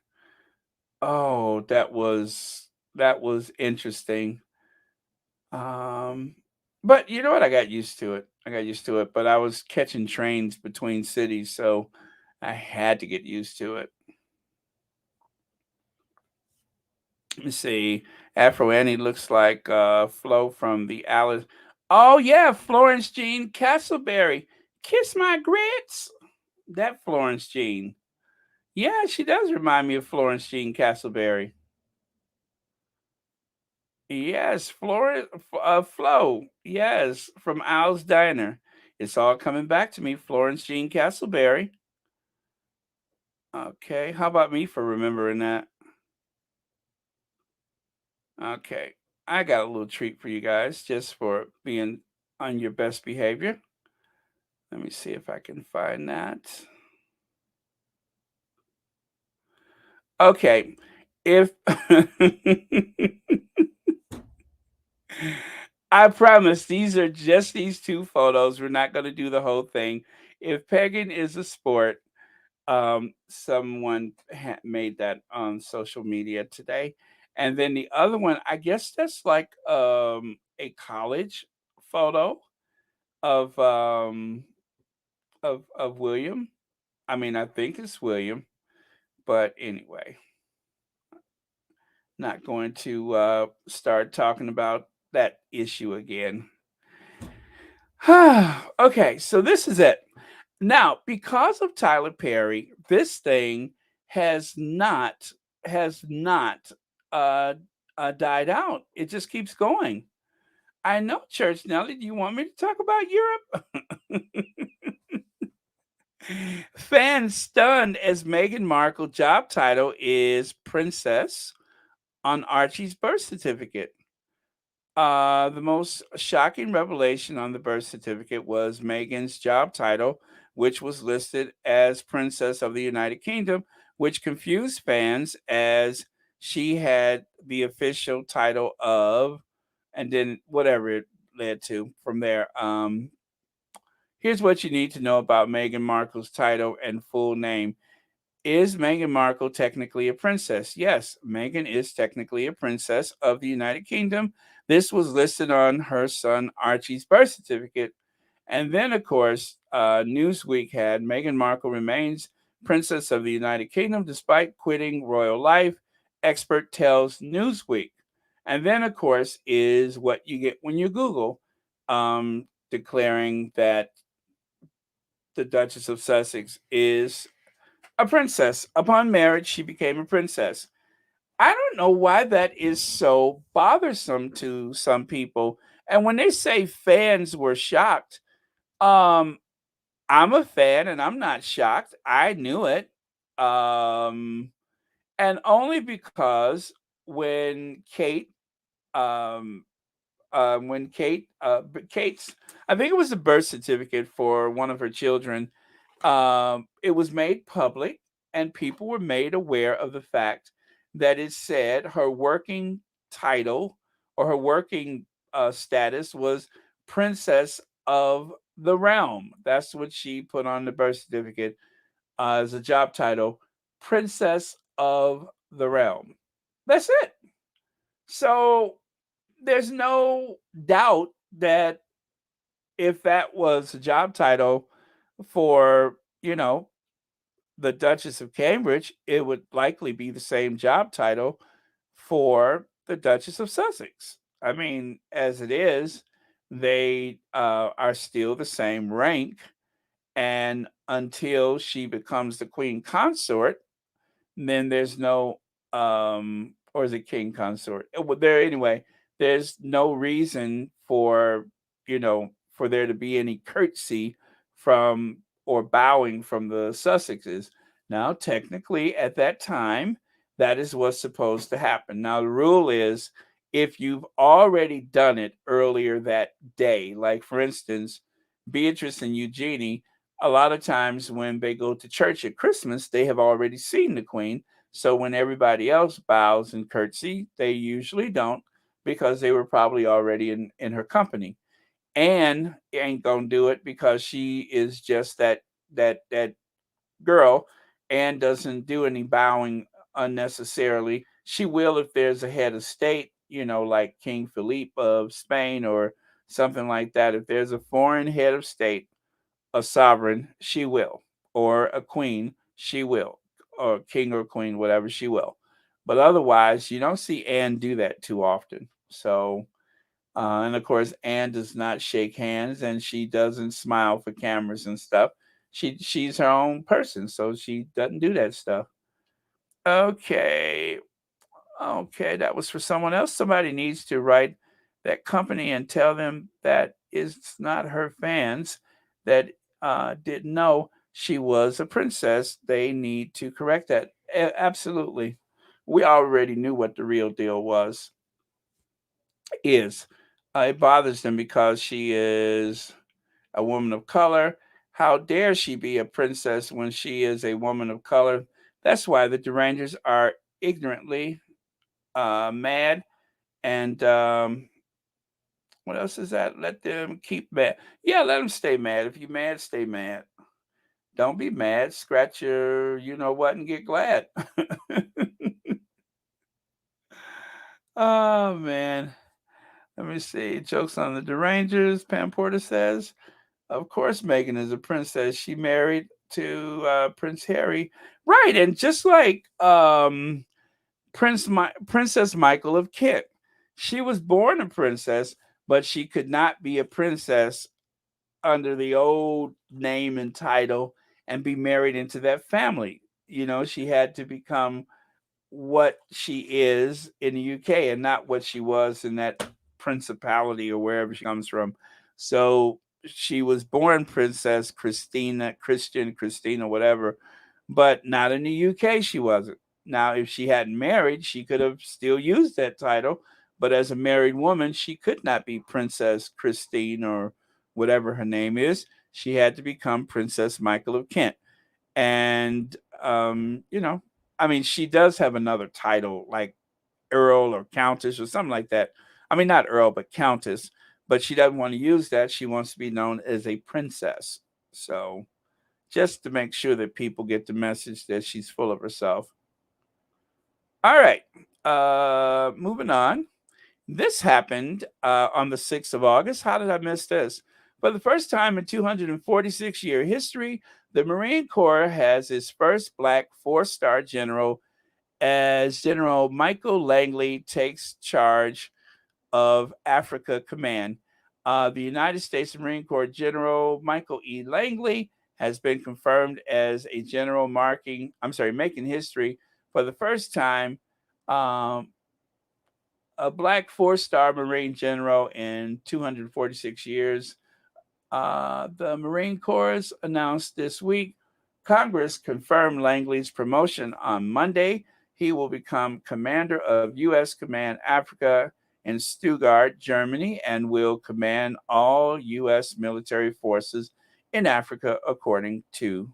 Speaker 2: Oh, that was interesting. Um, but you know what? I got used to it. I got used to it. But I was catching trains between cities, so I had to get used to it. Let me see. Afro Annie looks like Flo from the Alice. Oh yeah, Florence Jean Castleberry. Kiss my grits. That Florence Jean. Yeah, she does remind me of Florence Jean Castleberry. Yes, Flo. Yes, from Al's Diner. It's all coming back to me. Florence Jean Castleberry. Okay, how about me for remembering that? Okay, I got a little treat for you guys just for being on your best behavior. Let me see if I can find that. Okay, if I promise these are just these two photos, we're not going to do the whole thing. If pegging is a sport, someone made that on social media today, and then the other one, I guess that's like a college photo of William. I mean, I think it's William, but anyway, not going to start talking about that issue again. Okay, so this is it. Now, because of Tyler Perry, this thing has not uh, died out. It just keeps going. I know, Church Nelly. Do you want me to talk about Europe? Fans stunned as Meghan Markle job title is princess on Archie's birth certificate. The most shocking revelation on the birth certificate was Meghan's job title, which was listed as Princess of the United Kingdom, which confused fans as she had the official title of, and then whatever it led to from there. Here's what you need to know about Meghan Markle's title and full name. Is Meghan Markle technically a princess? Yes, Meghan is technically a princess of the United Kingdom. This was listed on her son Archie's birth certificate. And then, of course, Newsweek had Meghan Markle remains Princess of the United Kingdom despite quitting royal life, expert tells Newsweek. And then, of course, is what you get when you Google declaring that the Duchess of Sussex is a princess. Upon marriage, she became a princess. I don't know why that is so bothersome to some people. And when they say fans were shocked, um, I'm a fan and I'm not shocked. I knew it. Um, and only because when Kate, um, Kate's, I think it was a birth certificate for one of her children. It was made public, and people were made aware of the fact that it said her working title or her working status was Princess of the Realm. That's what she put on the birth certificate as a job title, Princess of the Realm. That's it. So there's no doubt that if that was a job title for, the Duchess of Cambridge, it would likely be the same job title for the Duchess of Sussex. I mean, as it is, they are still the same rank. And until she becomes the Queen Consort, then there's no or is it king consort? Well, there anyway. There's no reason for for there to be any curtsy from or bowing from the Sussexes. Now, technically, at that time, that is what's supposed to happen. Now, the rule is if you've already done it earlier that day, like for instance, Beatrice and Eugenie, a lot of times when they go to church at Christmas, they have already seen the queen. So when everybody else bows and curtsy, they usually don't because they were probably already in her company. Anne ain't gonna do it because she is just that girl. Anne doesn't do any bowing unnecessarily. She will if there's a head of state, like King Philippe of Spain or something like that. If there's a foreign head of state, a sovereign, she will, or a queen, she will, or king or queen, whatever, she will. But otherwise, you don't see Anne do that too often. So, and of course, Anne does not shake hands, and she doesn't smile for cameras and stuff. She's her own person, so she doesn't do that stuff. Okay, okay, that was for someone else. Somebody needs to write that company and tell them that it's not her fans that didn't know she was a princess. They need to correct that. Absolutely. We already knew what the real deal is. It bothers them because she is a woman of color. How dare she be a princess when she is a woman of color? That's why the Durangers are ignorantly mad. And what else is that? Let them keep mad. Yeah, let them stay mad. If you're mad, stay mad. Don't be mad. Scratch your, you know what, and get glad. Oh man. Let me see. Jokes on the Derangers. Pam Porter says, "Of course, Meghan is a princess. She married to Prince Harry, right? And just like Princess Michael of Kent. She was born a princess, but she could not be a princess under the old name and title and be married into that family. She had to become what she is in the UK and not what she was in that principality or wherever she comes from. So she was born Princess Christina, whatever, but not in the UK she wasn't. Now, if she hadn't married, she could have still used that title, but as a married woman, she could not be Princess Christine or whatever her name is. She had to become Princess Michael of Kent. And I mean, she does have another title like Earl or Countess or something like that. I mean, not Earl, but Countess. But she doesn't want to use that. She wants to be known as a princess. So, just to make sure that people get the message that she's full of herself. All right. Moving on. This happened on the 6th of August. How did I miss this? For the first time in 246-year history, the Marine Corps has its first black four-star general as General Michael Langley takes charge of Africa Command. The United States Marine Corps General Michael E. Langley has been confirmed as a general making history for the first time. Um, a black four-star Marine general in 246 years. The Marine Corps announced this week Congress confirmed Langley's promotion on Monday. He will become commander of U.S. Command Africa in Stuttgart, Germany, and will command all U.S. military forces in Africa, according to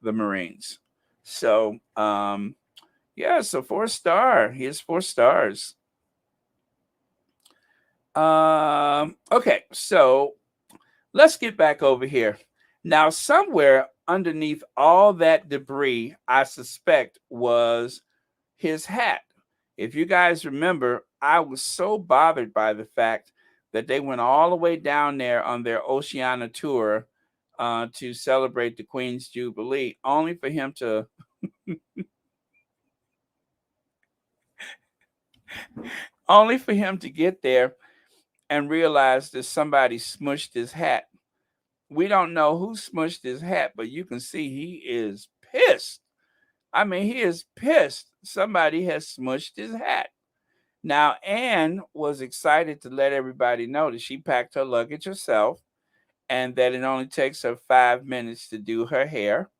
Speaker 2: the Marines. So, yeah, so 4-star. He has 4 stars. Okay, so let's get back over here. Now, somewhere underneath all that debris, I suspect was his hat. If you guys remember, I was so bothered by the fact that they went all the way down there on their Oceania tour to celebrate the Queen's Jubilee, only for him to get there and realize that somebody smushed his hat. We don't know who smushed his hat, but you can see he is pissed. I mean, he is pissed. Somebody has smushed his hat. Now, Anne was excited to let everybody know that she packed her luggage herself and that it only takes her 5 minutes to do her hair,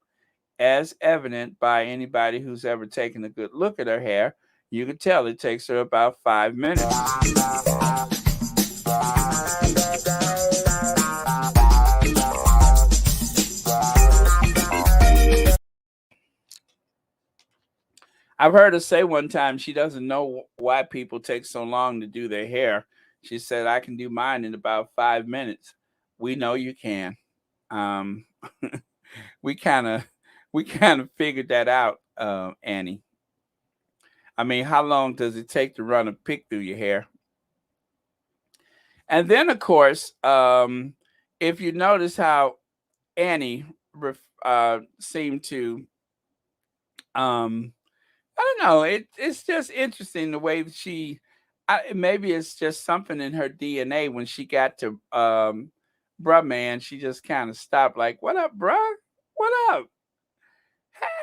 Speaker 2: as evident by anybody who's ever taken a good look at her hair. You can tell it takes her about 5 minutes. I've heard her say one time she doesn't know why people take so long to do their hair. She said, "I can do mine in about 5 minutes." We know you can. Um, we kind of we kind of figured that out, Annie. I mean, how long does it take to run a pick through your hair? And then, of course, if you notice how Annie seemed to, um, I don't know, it's just interesting the way that maybe it's just something in her DNA. When she got to bruh man, she just kind of stopped, like, what up, bruh? What up?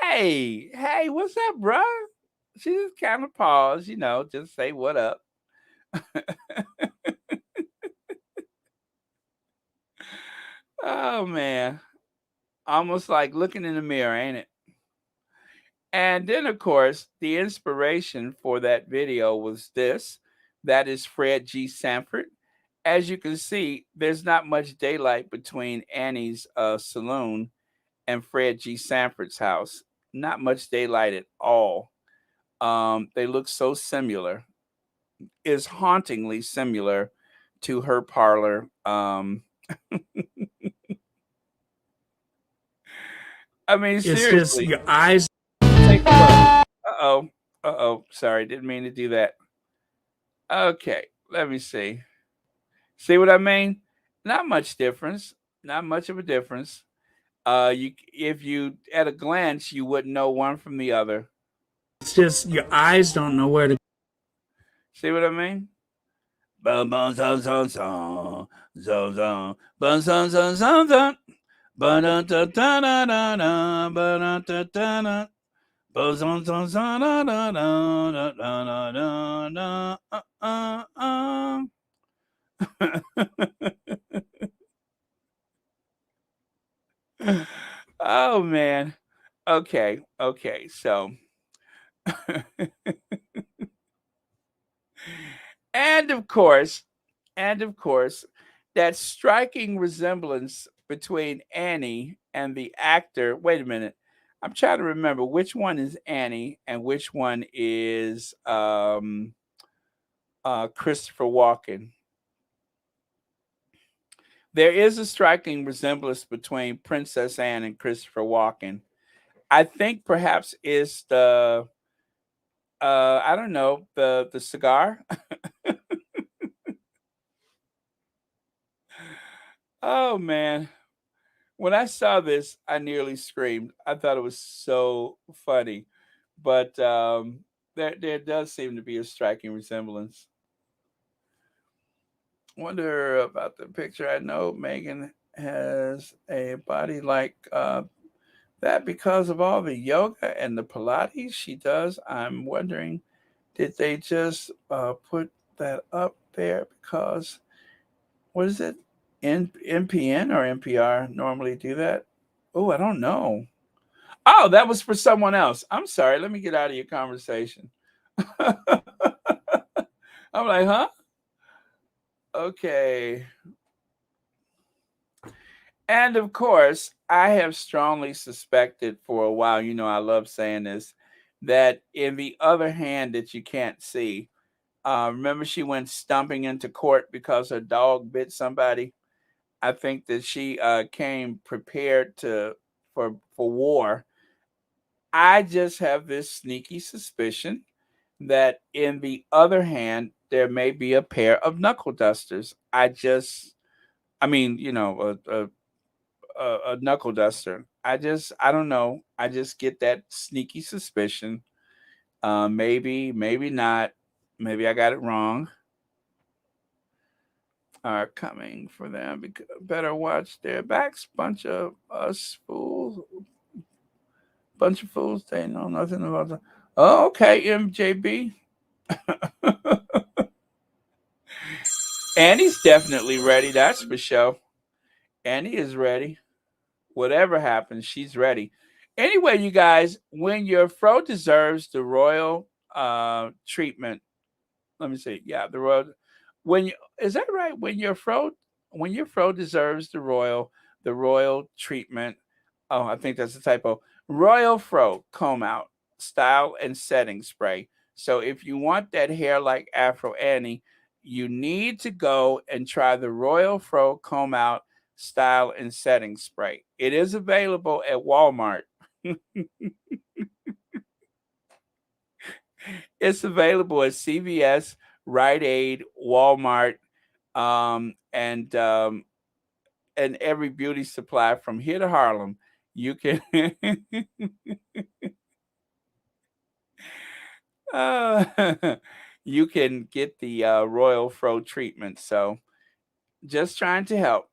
Speaker 2: Hey, what's up, bruh? She just kind of paused, just say what up. Oh man, almost like looking in the mirror, ain't it? And then, of course, the inspiration for that video was this. That is Fred G. Sanford. As you can see, there's not much daylight between Annie's saloon and Fred G. Sanford's house. Not much daylight at all. They look so similar. Is hauntingly similar to her parlor. I mean,
Speaker 1: It's just
Speaker 2: seriously,
Speaker 1: your eyes.
Speaker 2: take a look. Uh-oh. Uh-oh. Sorry, didn't mean to do that. Okay, let me see. See what I mean? Not much difference. Not much of a difference. If you at a glance you wouldn't know one from the other.
Speaker 1: It's just your eyes don't know where to.
Speaker 2: See what I mean? Bum bum zon zon zon zon zon bum zon zon zon zon ba da da da da da da ba da da da da bum zon zon zon da da da da da da Oh man. Okay. So and of course, and of course, that striking resemblance between Annie and the actor. Wait a minute. I'm trying to remember which one is Annie and which one is Christopher Walken. There is a striking resemblance between Princess Anne and Christopher Walken. I think perhaps is the I don't know, the cigar. Oh man. When I saw this, I nearly screamed. I thought it was so funny. But there does seem to be a striking resemblance. Wonder about the picture. I know Meghan has a body like that because of all the yoga and the Pilates she does. I'm wondering, did they just put that up there because what is it? NPN or NPR normally do that? Oh, I don't know. Oh, that was for someone else. I'm sorry. Let me get out of your conversation. I'm like, huh? Okay. And of course, I have strongly suspected for a while, I love saying this, that in the other hand that you can't see, remember she went stumping into court because her dog bit somebody? I think that she came prepared for war. I just have this sneaky suspicion that in the other hand there may be a pair of knuckle dusters. I mean, a knuckle duster. I don't know. I just get that sneaky suspicion. Maybe not. Maybe I got it wrong. Are coming for them. Better watch their backs. Bunch of us fools. Bunch of fools. They know nothing about the. Oh, okay, MJB. Annie's definitely ready. That's for sure. Annie is ready. Whatever happens, she's ready. Anyway, you guys, when your fro deserves the royal treatment, let me see. Yeah, the royal. When you is that right? When your fro deserves the royal treatment. Oh, I think that's a typo. Royal fro comb out style and setting spray. So if you want that hair like Afro Annie, you need to go and try the Royal Fro comb out style and setting spray. It is available at Walmart. It's available at CVS, Rite Aid, Walmart, and every beauty supply from here to Harlem. You can uh, you can get the Royal Fro treatment. So just trying to help.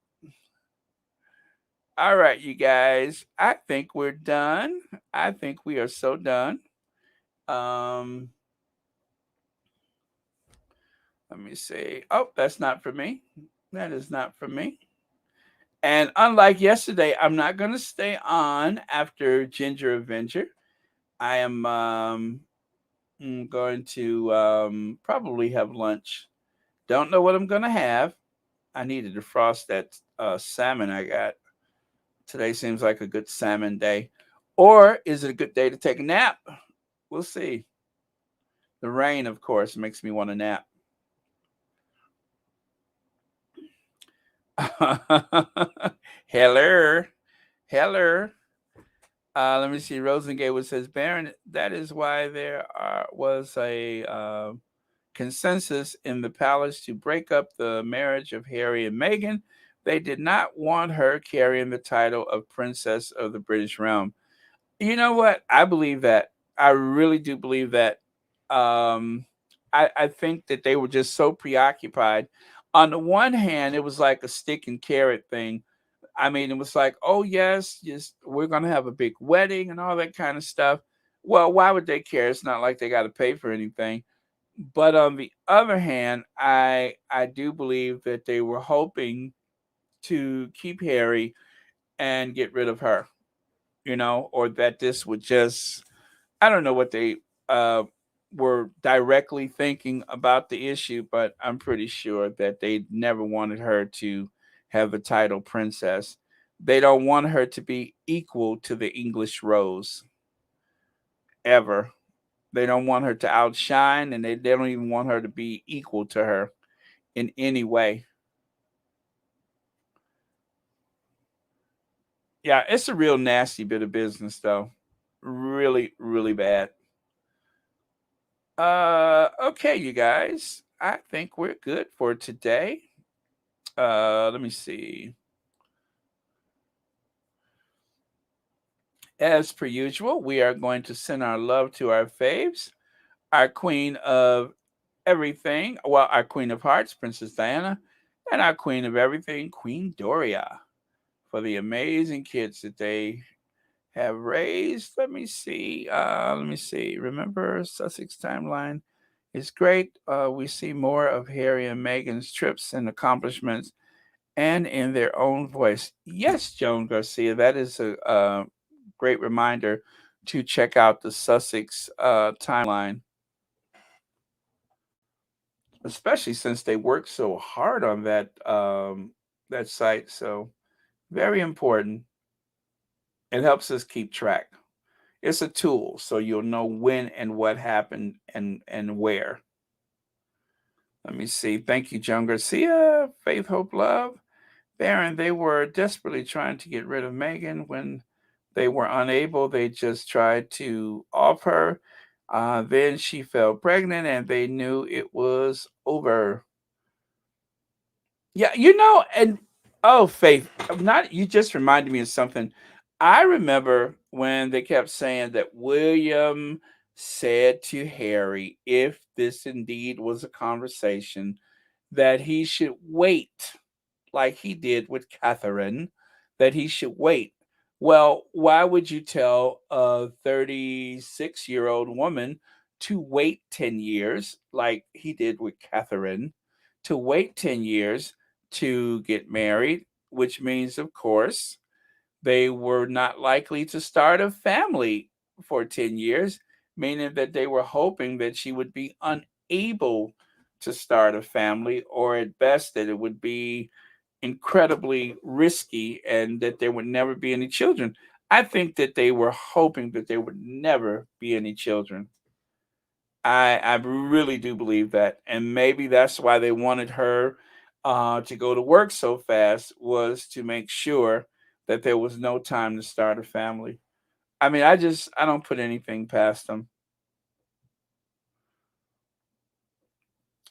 Speaker 2: All right, you guys. I think we're done. I think we are so done. Um, Let me see. Oh, that's not for me. That is not for me. And unlike yesterday, I'm not going to stay on after Ginger Avenger. I am going to probably have lunch. Don't know what I'm going to have. I need to defrost that salmon I got. Today seems like a good salmon day. Or is it a good day to take a nap? We'll see. The rain, of course, makes me want to nap. Hello. Hello. Let me see. Rosengate says, Baron, that is why there was a consensus in the palace to break up the marriage of Harry and Meghan. They did not want her carrying the title of Princess of the British Realm. You know what? I believe that. I really do believe that. Um, I think that they were just so preoccupied. On the one hand, it was like a stick and carrot thing. I mean, it was like, oh yes, yes, we're gonna have a big wedding and all that kind of stuff. Well, why would they care? It's not like they got to pay for anything. But on the other hand, I do believe that they were hoping to keep Harry and get rid of her, or that this would just, I don't know what they uh, were directly thinking about the issue, but I'm pretty sure that they never wanted her to have the title princess. They don't want her to be equal to the English Rose ever. They don't want her to outshine, and they don't even want her to be equal to her in any way. Yeah, it's a real nasty bit of business, though. Really, really bad. Okay, you guys. I think we're good for today. Let me see. As per usual, we are going to send our love to our faves, our queen of everything, well, our queen of hearts, Princess Diana, and our queen of everything, Queen Doria, for the amazing kids that they have raised. Let me see. Let me see. Remember, Sussex timeline is great. We see more of Harry and Meghan's trips and accomplishments and in their own voice. Yes, Joan Garcia, that is a great reminder to check out the Sussex timeline, especially since they work so hard on that site. So very important. It helps us keep track. It's a tool, so you'll know when and what happened and where. Let me see. Thank you, Joan Garcia, Faith, Hope, Love. Baron, they were desperately trying to get rid of Meghan. When they were unable, they just tried to off her. Then she fell pregnant and they knew it was over. Yeah, and oh, Faith, not you just reminded me of something. I remember when they kept saying that William said to Harry, if this indeed was a conversation, that he should wait like he did with Catherine, that he should wait. Well, why would you tell a 36-year-old woman to wait 10 years like he did with Catherine, to wait 10 years to get married, which means, of course, they were not likely to start a family for 10 years, meaning that they were hoping that she would be unable to start a family, or at best, that it would be incredibly risky and that there would never be any children. I think that they were hoping that there would never be any children. I really do believe that, and maybe that's why they wanted her to go to work so fast, was to make sure that there was no time to start a family. I mean, I don't put anything past them.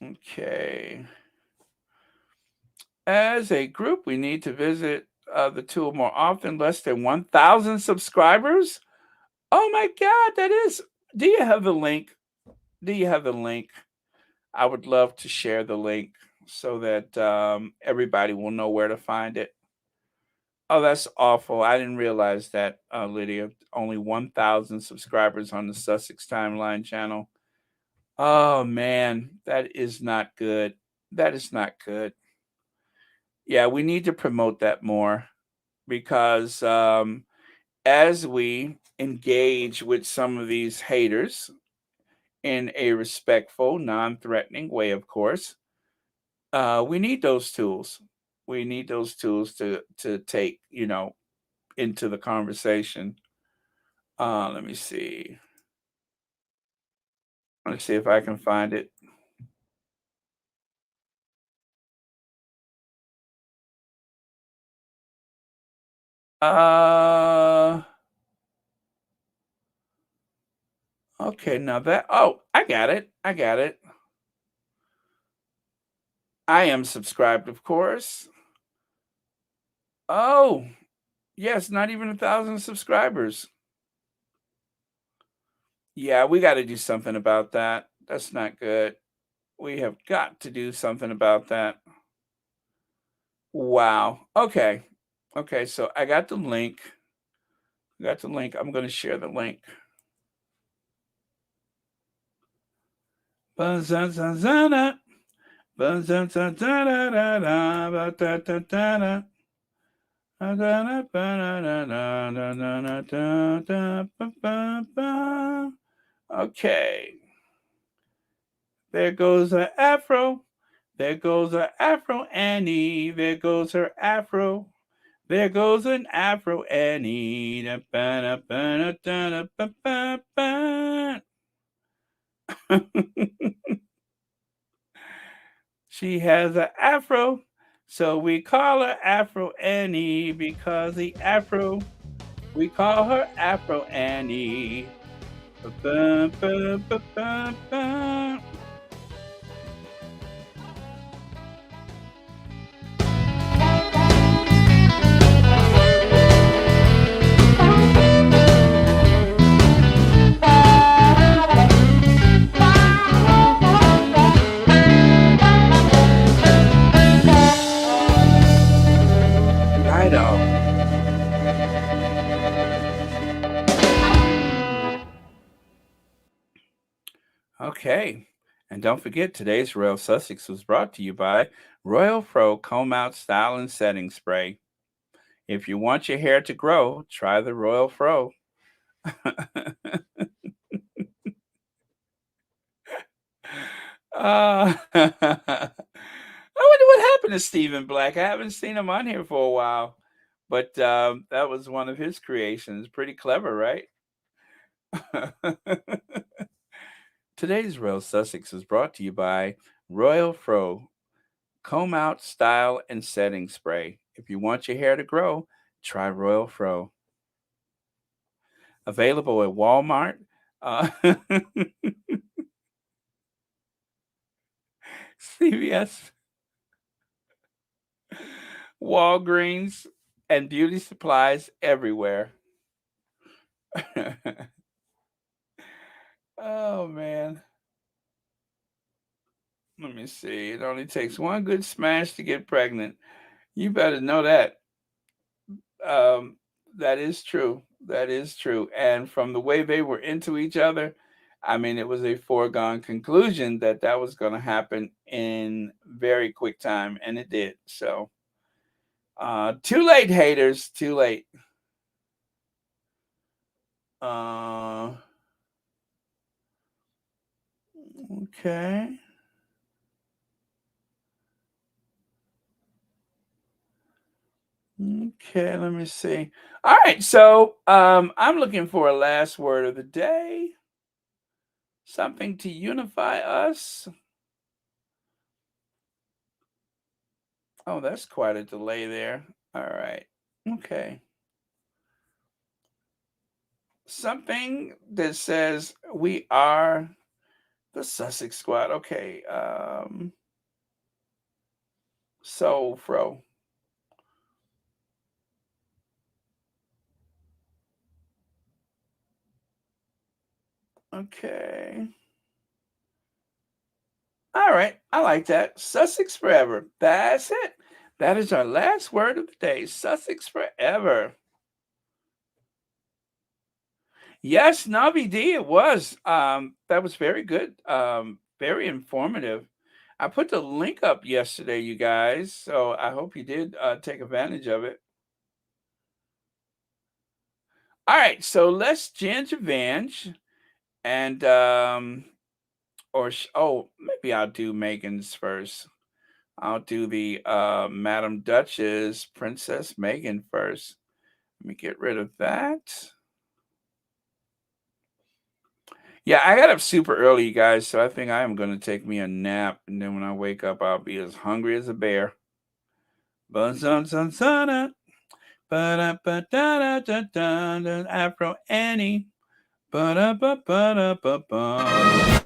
Speaker 2: Okay. As a group, we need to visit the tool more often. Less than 1,000 subscribers. Oh my God, that is. Do you have the link? Do you have the link? I would love to share the link so that everybody will know where to find it. Oh, that's awful. I didn't realize that, Lydia. Only 1,000 subscribers on the Sussex Timeline channel. Oh man, that is not good. That is not good. Yeah, we need to promote that more because as we engage with some of these haters in a respectful, non threatening way, of course, we need those tools. We need those tools to take, into the conversation. Let me see. Let's see if I can find it. Uh, okay, now that, oh, I got it. I got it. I am subscribed, of course. Oh, yes, not even 1,000 subscribers. Yeah, we got to do something about that. That's not good. We have got to do something about that. Wow. Okay. Okay, so I got the link. I got the link. I'm going to share the link. Ba-za-za-za-da. Ba-za-za-za-da-da-da. Ba-da-da-da-da. Ba-da-da-ba-da-da-da-da-da-da-ba-ba-ba. Okay. There goes her afro. There goes her afro Annie. There goes her afro. There goes an Afro Annie. Da-ba-da-ba-da-da-da-ba-ba-ba. She has an afro, so we call her Afro Annie because the afro, we call her Afro Annie. Ba-ba-ba-ba-ba-ba. Righto. Okay. And don't forget, today's Royal Sussex was brought to you by Royal Fro Comb Out Style and Setting Spray. If you want your hair to grow, try the Royal Fro. I wonder what happened to Stephen Black. I haven't seen him on here for a while, but that was one of his creations. Pretty clever, right? Today's Royal Sussex is brought to you by Royal Fro Comb Out Style and Setting Spray. If you want your hair to grow, try Royal Fro. Available at Walmart, CVS, Walgreens, and beauty supplies everywhere. Oh man. Let me see. It only takes one good smash to get pregnant. You better know that. Um, that is true. That is true. And from the way they were into each other, I mean, it was a foregone conclusion that that was going to happen in very quick time, and it did. So, too late, haters. Too late. Uh, okay. Okay, let me see. All right, so I'm looking for a last word of the day. Something to unify us. Oh, that's quite a delay there. All right. Okay. Something that says we are
Speaker 1: The Sussex squad. Okay. So Fro. Okay. All right. I like that. Sussex forever. That's it. That is our last word of the day. Sussex forever. Yes, Navi D, it was. That was very good. Very informative. I put the link up yesterday, you guys. So I hope you did take advantage of it. All right, so let's gingervange and oh, maybe I'll do Megan's first. I'll do the Madam Duchess, Princess Meghan first. Let me get rid of that. Yeah, I got up super early, you guys, so I think I am going to take me a nap, and then when I wake up, I'll be as hungry as a bear. Bun sun sun sun ba da ba da da da da da Afro Annie ba da ba ba da ba ba.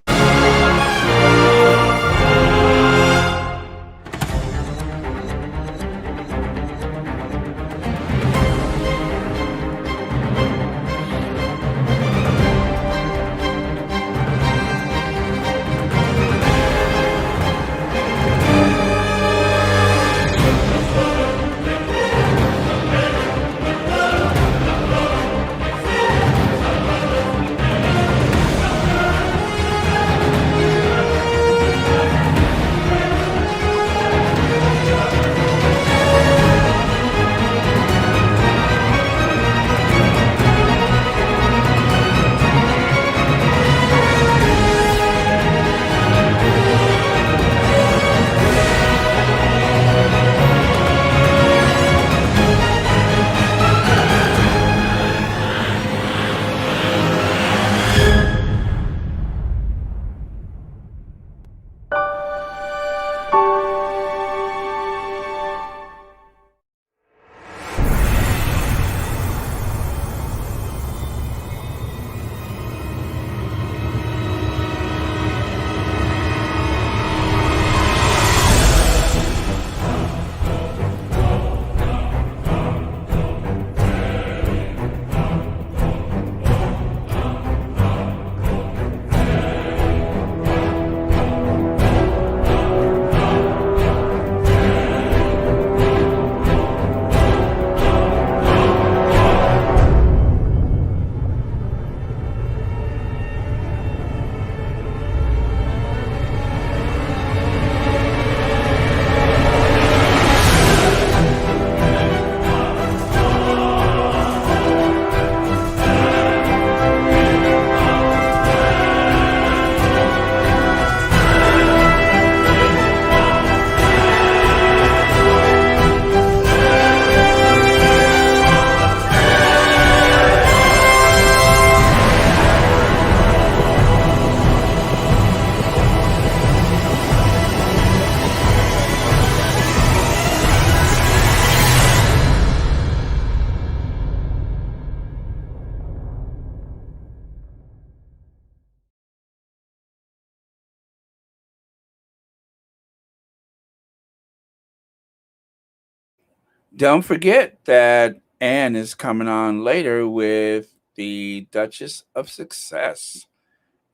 Speaker 1: Don't forget that Anne is coming on later with the Duchess of Success.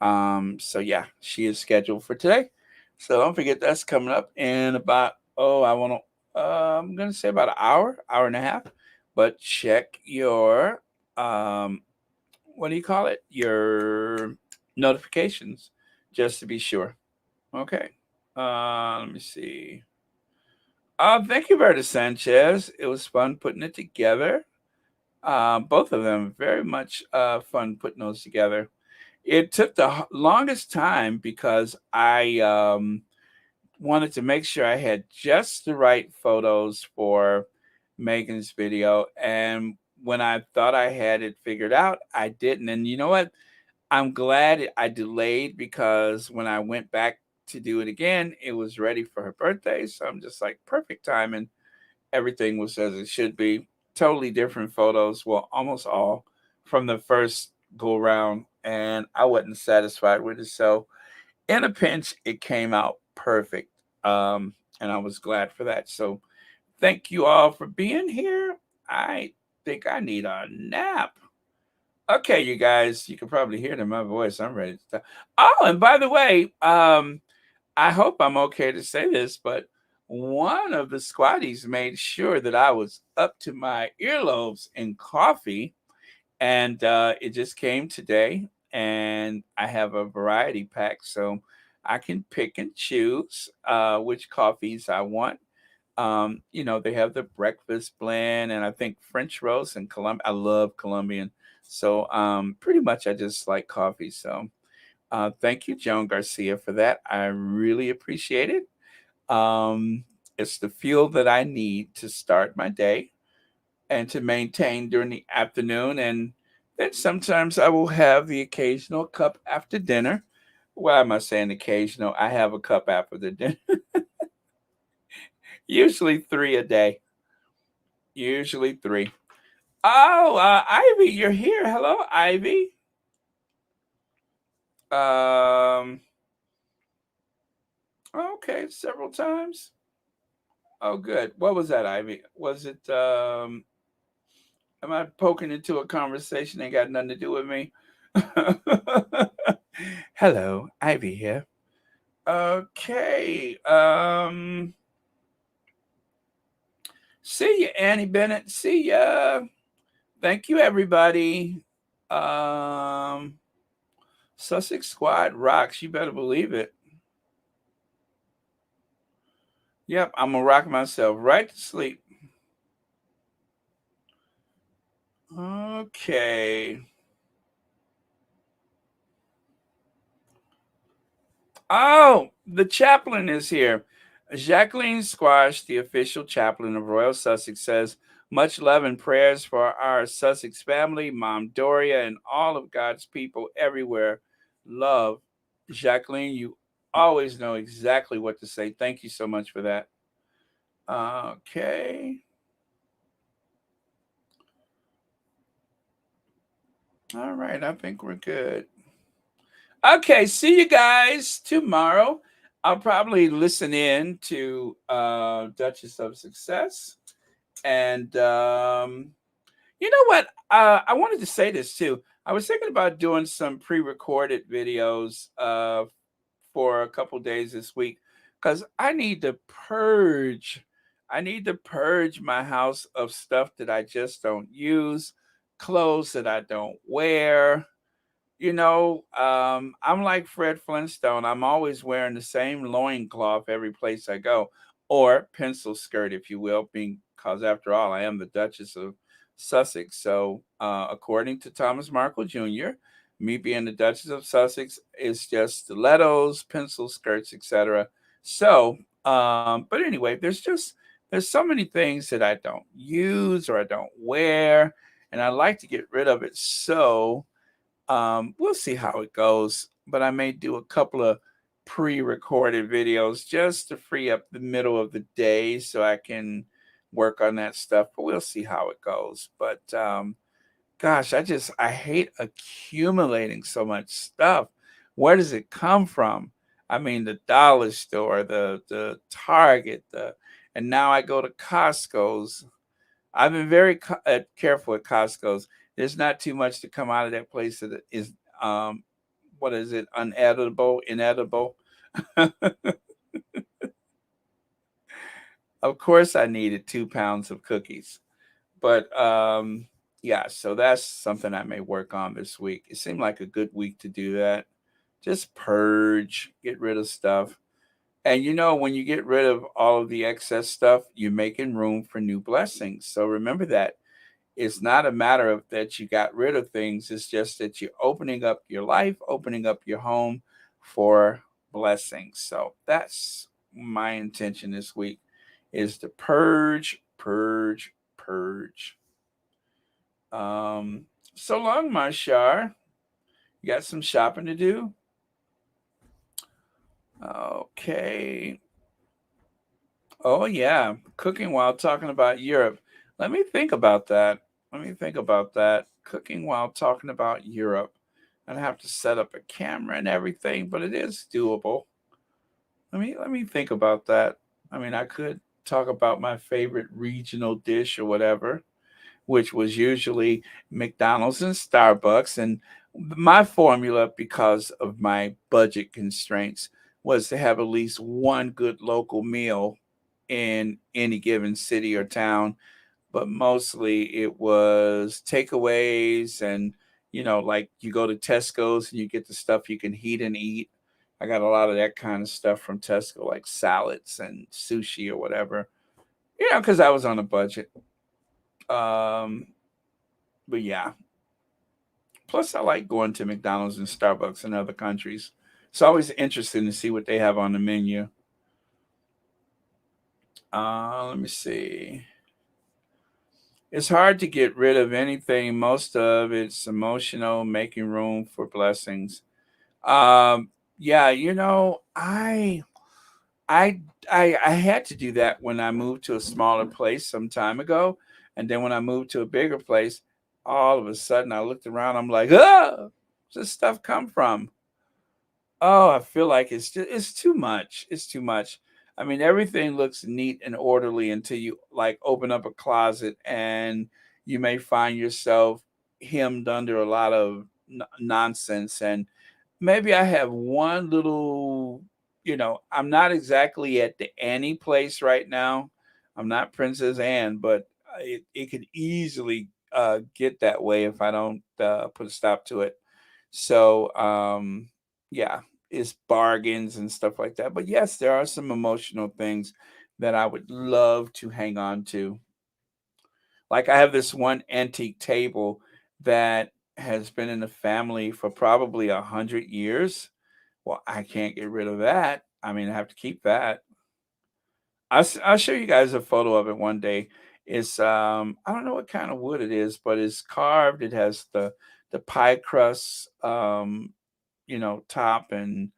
Speaker 1: So yeah, she is scheduled for today. So don't forget that's coming up in about I'm gonna say about an hour, hour and a half. But check your what do you call it? Your notifications just to be sure. Okay. Let me see. Thank you, Berta Sanchez. It was fun putting it together. Both of them very much fun putting those together. It took the longest time because I wanted to make sure I had just the right photos for Megan's video. And when I thought I had it figured out, I didn't. And you know what? I'm glad I delayed because when I went back to do it again, it was ready for her birthday. So I'm just like, perfect timing. Everything was as it should be. Totally different photos. Well, almost all from the first go round. And I wasn't satisfied with it. So
Speaker 2: In a pinch, it came out perfect. And I was glad for that. So thank you all for being here. I think I need a nap. Okay, you guys, you can probably hear it in my voice. I'm ready to stop. Oh, and by the way, I hope I'm okay to say this, but one of the squatties made sure that I was up to my earlobes in coffee, and it just came today, and I have a variety pack, so I can pick and choose which coffees I want. They have the breakfast blend, and I think French roast and Colombian. I love Colombian, so pretty much I just like coffee. So thank you, Joan Garcia, for that. I really appreciate it. Um, it's the fuel that I need to start my day and to maintain during the afternoon. And then sometimes I will have the occasional cup after dinner. Why am I saying occasional? I have a cup after the dinner, usually three a day. Usually three. Oh, Ivy, you're here. Hello, Ivy. Um, okay, several times. Oh, good. What was that, Ivy? Was it? Am I poking into a conversation that ain't got nothing to do with me? Hello, Ivy here. Okay. See you, Annie Bennett. See ya. Thank you, everybody. Um, Sussex Squad rocks. You better believe it. Yep, I'm gonna rock myself right to sleep. Okay. Oh, the chaplain is here. Jacqueline Squash, the official chaplain of Royal Sussex, says, much love and prayers for our Sussex family, Mom Doria, and all of God's people everywhere. Love. Jacqueline, you always know exactly what to say. Thank you so much for that. Okay. All right. I think we're good. Okay. See you guys tomorrow. I'll probably listen in to Duchess of Success. And you know what? I wanted to say this too. I was thinking about doing some pre-recorded videos for a couple days this week because I need to purge. I need to purge my house of stuff that I just don't use, clothes that I don't wear. I'm like Fred Flintstone. I'm always wearing the same loincloth every place I go, or pencil skirt, if you will, because after all, I am the Duchess of Sussex. So, according to Thomas Markle Jr., me being the Duchess of Sussex is just stilettos, pencil skirts, etc. So, but anyway, there's so many things that I don't use or I don't wear, and I like to get rid of it. So, we'll see how it goes, but I may do a couple of pre-recorded videos just to free up the middle of the day so I can work on that stuff. But we'll see how it goes. But gosh, I hate accumulating so much stuff. Where does it come from? I mean, the dollar store, the Target, and now I go to Costco's. I've been very careful at Costco's. There's not too much to come out of that place that is, um, what is it, unedible, inedible. Of course, I needed 2 pounds of cookies, but yeah. So that's something I may work on this week. It seemed like a good week to do that. Just purge, get rid of stuff. And when you get rid of all of the excess stuff, you're making room for new blessings. So remember that. It's not a matter of that you got rid of things. It's just that you're opening up your life, opening up your home for blessings. So that's my intention this week is to purge, purge, purge. Um, so long, my Shar. You got some shopping to do? Okay. Oh yeah, cooking while talking about Europe. Let me think about that. Let me think about that. Cooking while talking about Europe.
Speaker 1: I'd have to set up a camera and everything, but it is doable. Let me think about that. I mean, I could talk about my favorite regional dish or whatever, which was usually McDonald's and Starbucks. And my formula, because of my budget constraints, was to have at least one good local meal in any given city or town. But mostly it was takeaways and, like you go to Tesco's and you get the stuff you can heat and eat. I got a lot of that kind of stuff from Tesco, like salads and sushi or whatever, because I was on a budget. Um, but yeah, plus I like going to McDonald's and Starbucks in other countries. It's always interesting to see what they have on the menu. Let me see. It's hard to get rid of anything. Most of it's emotional, making room for blessings. Um, yeah, I I had to do that when I moved to a smaller place some time ago, and then when I moved to a bigger place, all of a sudden I looked around. I'm like, where's this stuff come from? Oh, I feel like it's too much. It's too much. I mean, everything looks neat and orderly until you like open up a closet and you may find yourself hemmed under a lot of nonsense. And maybe I have one little, I'm not exactly at the Annie place right now. I'm not Princess Anne, but it could easily get that way if I don't put a stop to it. So, yeah, it's bargains and stuff like that. But yes, there are some emotional things that I would love to hang on to. Like I have this one antique table that has been in the family for probably 100 years. Well, I can't get rid of that. I mean, I have to keep that. I'll show you guys a photo of it one day. It's I don't know what kind of wood it is, but it's carved. It has the pie crust top, and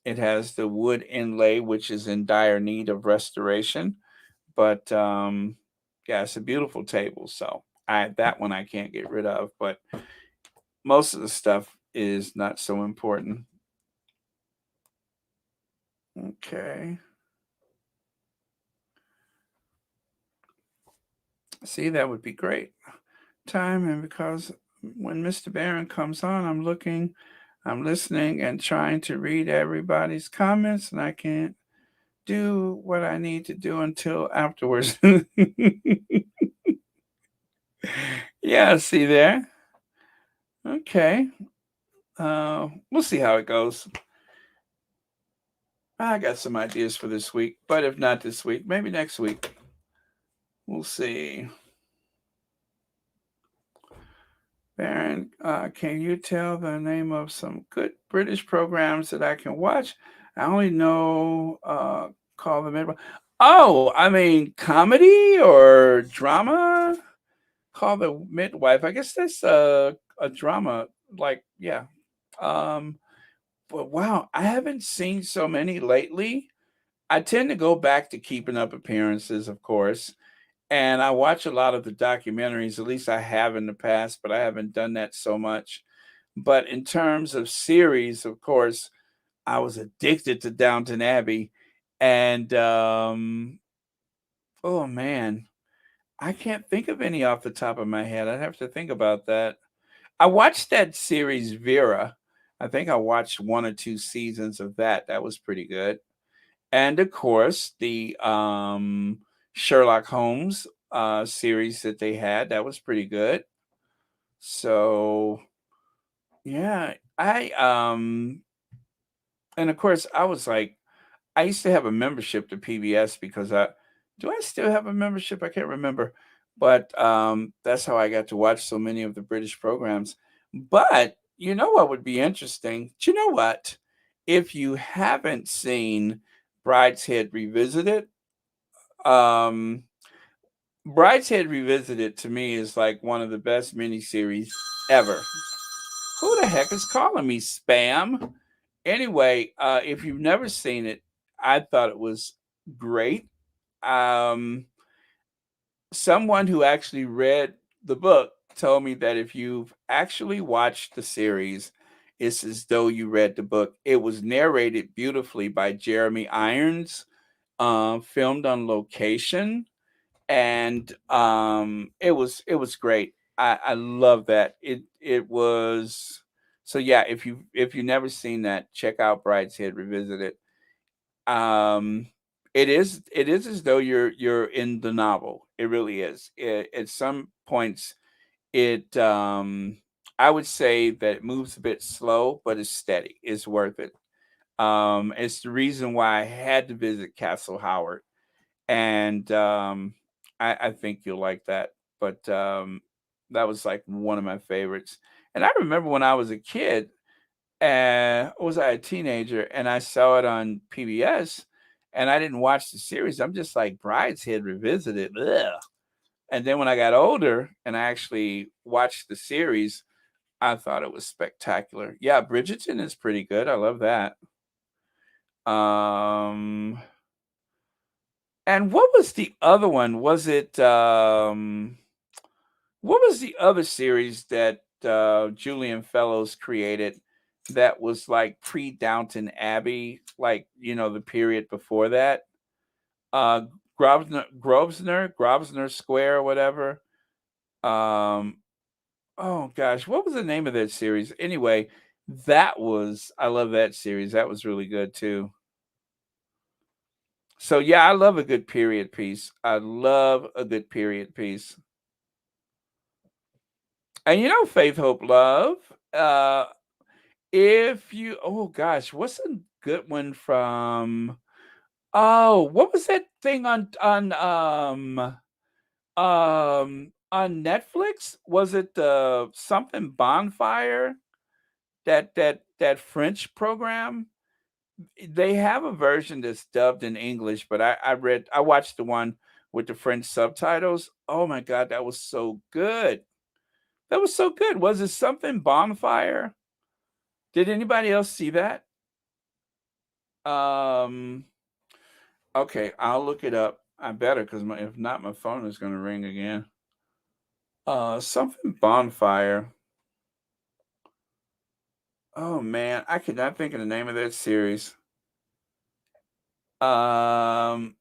Speaker 1: it has the wood inlay, which is in dire need of restoration. But yeah, it's a beautiful table. So I that one I can't get rid of, but most of the stuff is not so important. Okay. See, that would be great. Time, and because when Mr. Barron comes on, I'm listening and trying to read everybody's comments, and I can't do what I need to do until afterwards. Yeah, see there. Okay. We'll see how it goes. I got some ideas for this week, but if not this week, maybe next week. We'll see. Baron, can you tell the name of some good British programs that I can watch? I only know Call the Midwife. Oh, I mean comedy or drama? Call the Midwife. I guess that's a drama. Like, yeah. Um, but wow, I haven't seen so many lately. I tend to go back to Keeping Up Appearances, of course, and I watch a lot of the documentaries. At least I have in the past, but I haven't done that so much. But in terms of series, of course, I was addicted to Downton Abbey, and oh man, I can't think of any off the top of my head. I'd have to think about that. I watched that series Vera. I think I watched one or two seasons of that. That was pretty good. And of course, the Sherlock Holmes series that they had, that was pretty good. So yeah, I and of course I was like, I used to have a membership to PBS because I do I still have a membership? I can't remember. But that's how I got to watch so many of the British programs. But you know what would be interesting? Do you know what? If you haven't seen Brideshead Revisited, um, Brideshead Revisited to me is like one of the best miniseries ever. Who the heck is calling me spam? Anyway, if you've never seen it, I thought it was great. Um, Someone who actually read the book told me that if you've actually watched the series,
Speaker 2: It's as though you read the book. It was narrated beautifully by Jeremy Irons, filmed on location, and it was great. I love that. It was so yeah. If you never seen that, check out Brideshead Revisited. Um, it is as though you're in the novel. It really is. At some points, it I would say that it moves a bit slow, but it's steady. It's worth it. It's the reason why I had to visit Castle Howard, and I think you'll like that. But that was like one of my favorites. And I remember when I was a kid, was I a teenager, and I saw it on PBS, and I didn't watch the series. I'm just like Brideshead Revisited. Ugh. And then when I got older and I actually watched the series, I thought it was spectacular. Yeah, Bridgerton is pretty good. I love that. Um, and what was the other one? Was it what was the other series that Julian Fellows created that was like pre Downton Abbey, like the period before that? Uh, Grosvenor Square, or whatever. Um, oh gosh, what was the name of that series? Anyway, I love that series. That was really good too. So yeah, I love a good period piece. I love a good period piece. And Faith, Hope, Love. Uh, if you, oh gosh, what's a good one from? Oh, what was that thing on Netflix? Was it something Bonfire? That French program? They have a version that's dubbed in English, but I watched the one with the French subtitles. Oh my god, that was so good. That was so good. Was it something Bonfire? Did anybody else see that? Um, okay, I'll look it up. I better because if not, my phone is going to ring again. Something Bonfire. Oh man, I could not think of the name of that series. Um,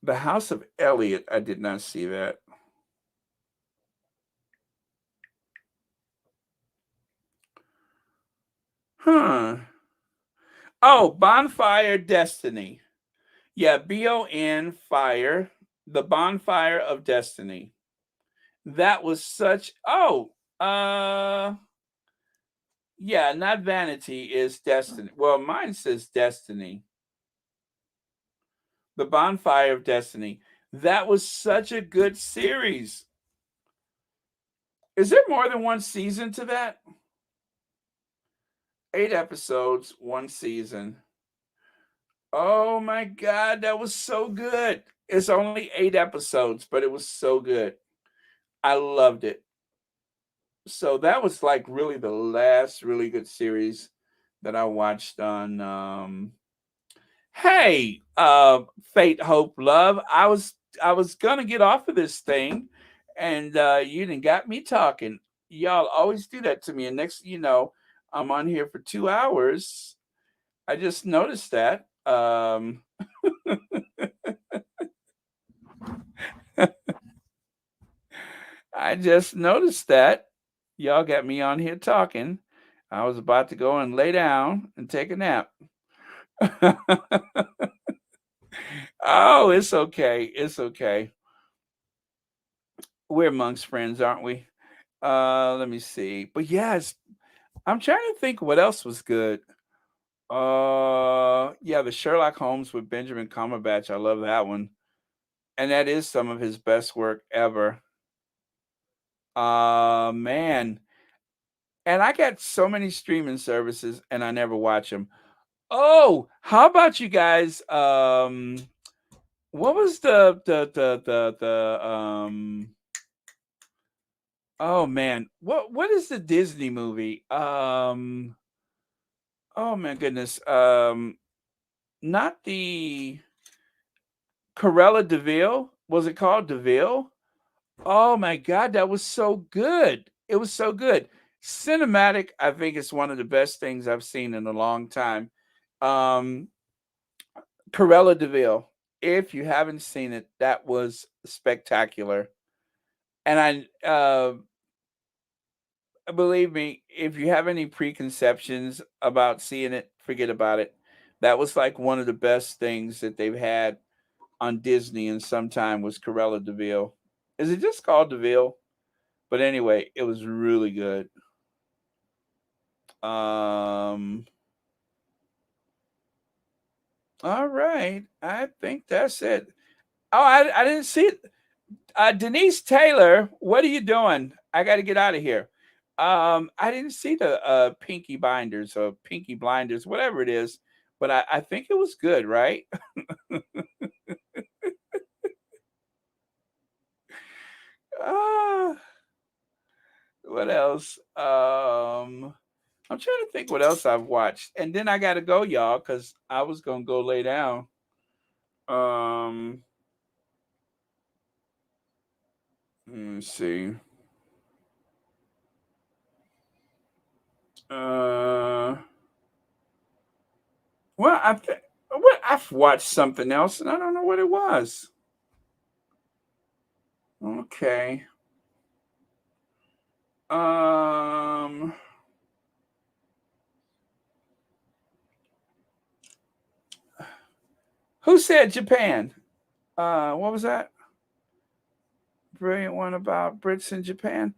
Speaker 2: The House of Elliot. I did not see that. Huh. Oh, Bonfire Destiny. Yeah, Bonfire, the Bonfire of Destiny. That was such. Uh, yeah, not Vanity is Destiny. Well, mine says Destiny. The Bonfire of Destiny. That was such a good series. Is there more than one season to that? 8 episodes, one season. Oh my god, that was so good. It's only 8 episodes, but it was so good. I loved it. So that was like really the last really good series that I watched on hey, Fate, Hope, Love. I was gonna get off of this thing, and you done got me talking. Y'all always do that to me, and next thing you know, I'm on here for 2 hours. I just noticed that. I just noticed that. Y'all got me on here talking. I was about to go and lay down and take a nap. Oh, it's okay. It's okay. We're amongst friends, aren't we? Let me see. But yes, I'm trying to think what else was good. Yeah, the Sherlock Holmes with Benjamin Cumberbatch. I love that one. And that is some of his best work ever. Man. And I got so many streaming services and I never watch them. Oh, how about you guys? What was the oh man, what is the Disney movie? Oh my goodness. Not the Corella Deville. Was it called Deville? Oh my god, that was so good. It was so good. Cinematic, I think it's one of the best things I've seen in a long time. Um, Corella Deville. If you haven't seen it, that was spectacular. And believe me, if you have any preconceptions about seeing it, forget about it. That was like one of the best things that they've had on Disney in some time was Corella Deville. Is it just called Deville? But anyway, it was really good. Um, all right, I think that's it. Oh, I didn't see it. Denise Taylor, what are you doing? I got to get out of here. I didn't see the Pinky Binders or Pinky Blinders, whatever it is, but I think it was good, right? uh, what else? I'm trying to think what else I've watched, and then I got to go, y'all, because I was gonna go lay down. Um, let me see. Uh, well, I've watched something else, and I don't know what it was. Okay. Um, who said Japan? What was that? Brilliant one about Brits in Japan.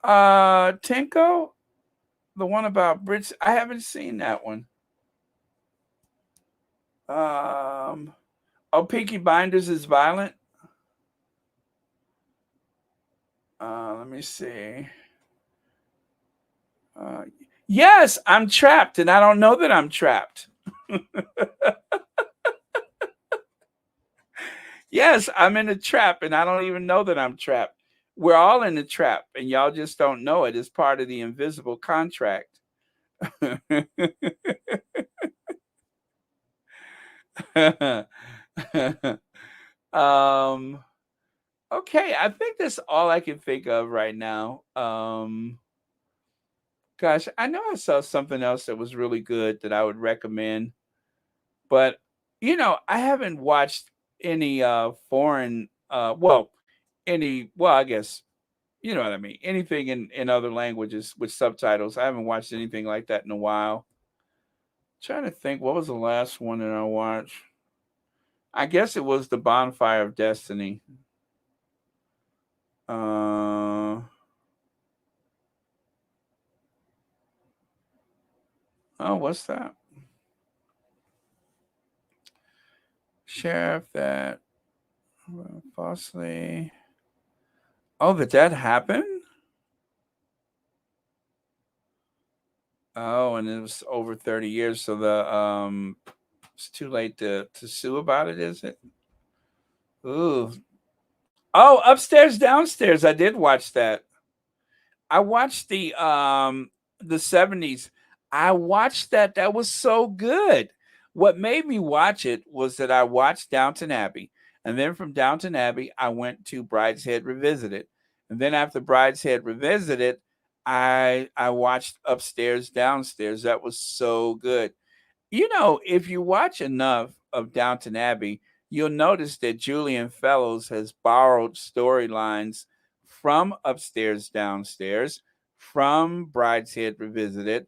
Speaker 2: Tenko, the one about Brits. I haven't seen that one. Um, oh, Peaky Blinders is violent. Let me see. Uh, yes, I'm trapped, and I don't know that I'm trapped. Yes, I'm in a trap, and I don't even know that I'm trapped. We're all in the trap, and y'all just don't know it. It's part of the invisible contract. um, okay, I think that's all I can think of right now. Gosh, I know I saw something else that was really good that I would recommend, but I haven't watched any foreign I guess you know what I mean. Anything in other languages with subtitles. I haven't watched anything like that in a while. Trying to think, what was the last one that I watched? I guess it was the Bonfire of Destiny. Uh, oh, what's that? Sheriff that falsely. Oh, that happened? Oh, and it was over 30 years, so it's too late to sue about it, is it? Ooh. Oh, upstairs, downstairs. I did watch that. I watched the 70s. I watched that. That was so good. What made me watch it was that I watched Downton Abbey. And then from Downton Abbey, I went to Brideshead Revisited. And then after Brideshead Revisited, I watched Upstairs Downstairs. That was so good. If you watch enough of Downton Abbey, you'll notice that Julian Fellows has borrowed storylines from Upstairs Downstairs, from Brideshead Revisited,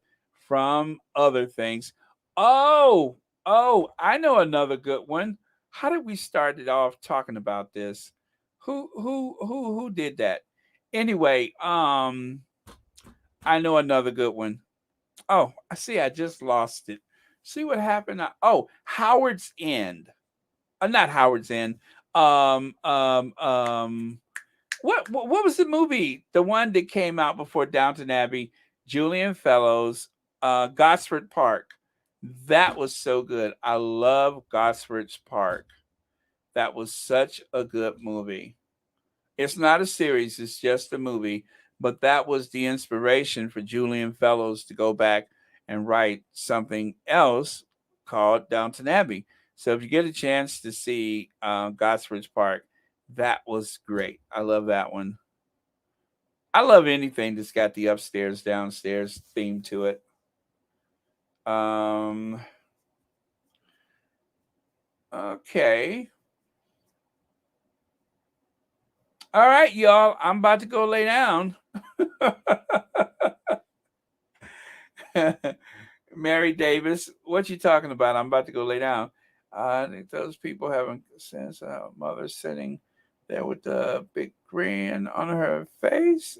Speaker 2: from other things. Oh, I know another good one. How did we start it off talking about this? Who did that? Anyway, I know another good one. Oh, I see. I just lost it. See what happened? Oh, Howard's End. Not Howard's End. Um, um, um. What was the movie? The one that came out before Downton Abbey. Julian Fellows. Gosford Park. That was so good. I love Gosford's Park. That was such a good movie. It's not a series, it's just a movie. But that was the inspiration for Julian Fellows to go back and write something else called Downton Abbey. So if you get a chance to see Gosford's Park, that was great. I love that one. I love anything that's got the upstairs downstairs theme to it. Um, okay. All right, y'all. I'm about to go lay down. Mary Davis, what you talking about? I'm about to go lay down. I think those people having sense. Mother sitting there with the big grin on her face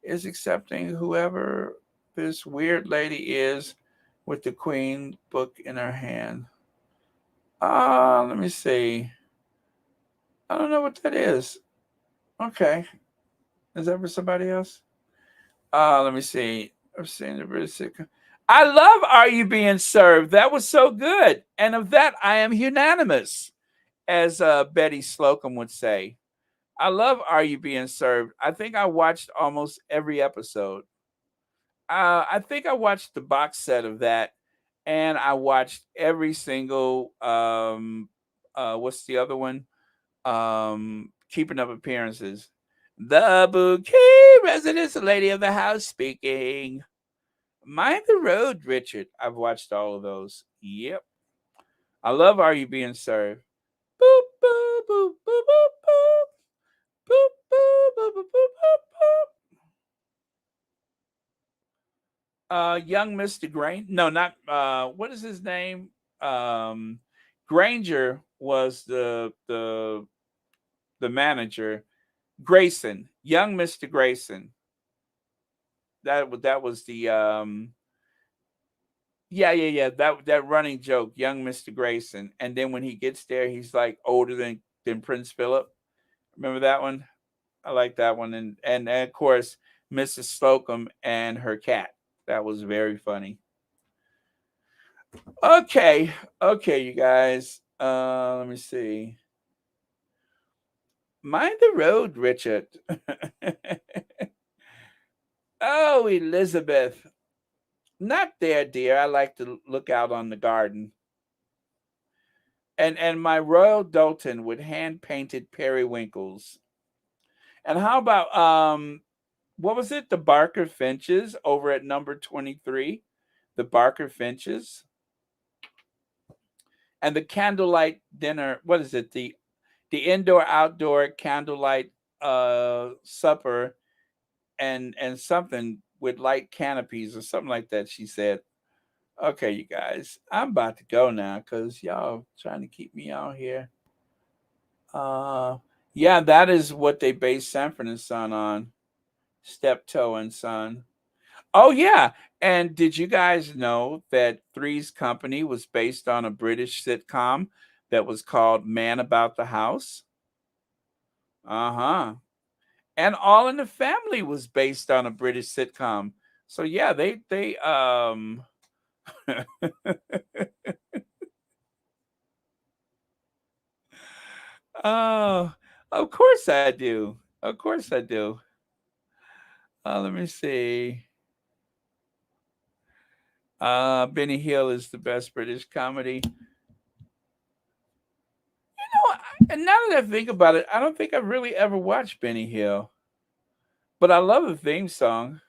Speaker 2: is accepting whoever this weird lady is with the Queen book in her hand. Let me see. I don't know what that is. Okay, is that for somebody else? Let me see. I've seen the British sitcom. I love Are You Being Served? That was so good. And of that, I am unanimous, as Betty Slocum would say. I love Are You Being Served? I think I watched almost every episode. I think I watched the box set of that, and I watched every single what's the other one? Keeping Up Appearances. The Bouquet Residence, Lady of the House speaking. Mind the Road, Richard. I've watched all of those. Yep. I love Are You Being Served? Boop, boop, boop, boop, boop, boop. Boop, boop, boop, boop, boop, boop, boop. Young Mr. Grain. No, not what is his name? Um Granger was the manager. Grayson. Young Mr. Grayson. That was the yeah. That running joke, young Mr. Grayson. And then when he gets there, he's like older than Prince Philip. Remember that one? I like that one. And of course, Mrs. Slocum and her cat. That was very funny. Okay, okay, you guys. Let me see. Mind the road, Richard. Oh, Elizabeth. Not there, dear. I like to look out on the garden. And my Royal Doulton with hand painted periwinkles. And how about what was it? The Barker Finches over at number 23. The Barker Finches. And the candlelight dinner, what is it? The indoor outdoor candlelight supper and something with light canopies or something like that, she said. Okay, you guys, I'm about to go now because y'all trying to keep me out here. Uh, yeah, that is what they based Sanford and Son on. Steptoe and Son. Oh yeah, and did you guys know that Three's Company was based on a British sitcom that was called Man About the House? Uh huh. And All in the Family was based on a British sitcom. So yeah, they. Oh, of course I do. Of course I do. Let me see. Benny Hill is the best British comedy. And now that I think about it, I don't think I've really ever watched Benny Hill. But I love the theme song.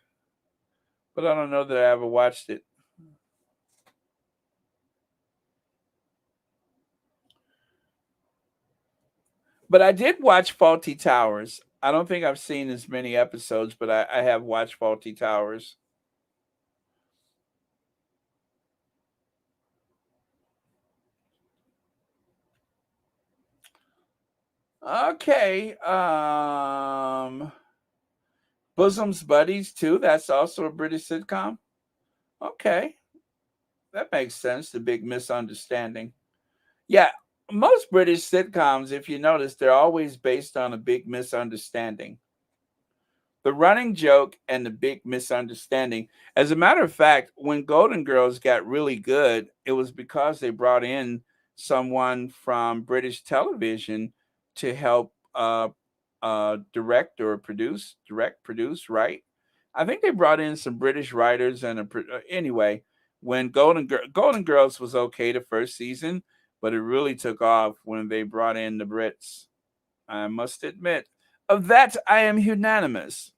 Speaker 2: But I don't know that I ever watched it. But I did watch Faulty Towers. I don't think I've seen as many episodes, but I have watched Faulty Towers. Okay. Bosom's Buddies too. That's also a British sitcom. Okay, that makes sense. The Big Misunderstanding. Yeah, most British sitcoms, if you notice, they're always based on a big misunderstanding. The running joke and the big misunderstanding. As a matter of fact, when Golden Girls got really good, it was because they brought in someone from British television to help direct, produce, write. I think they brought in some British writers anyway. When Golden Girls was okay the first season, but it really took off when they brought in the Brits. I must admit, of that I am unanimous.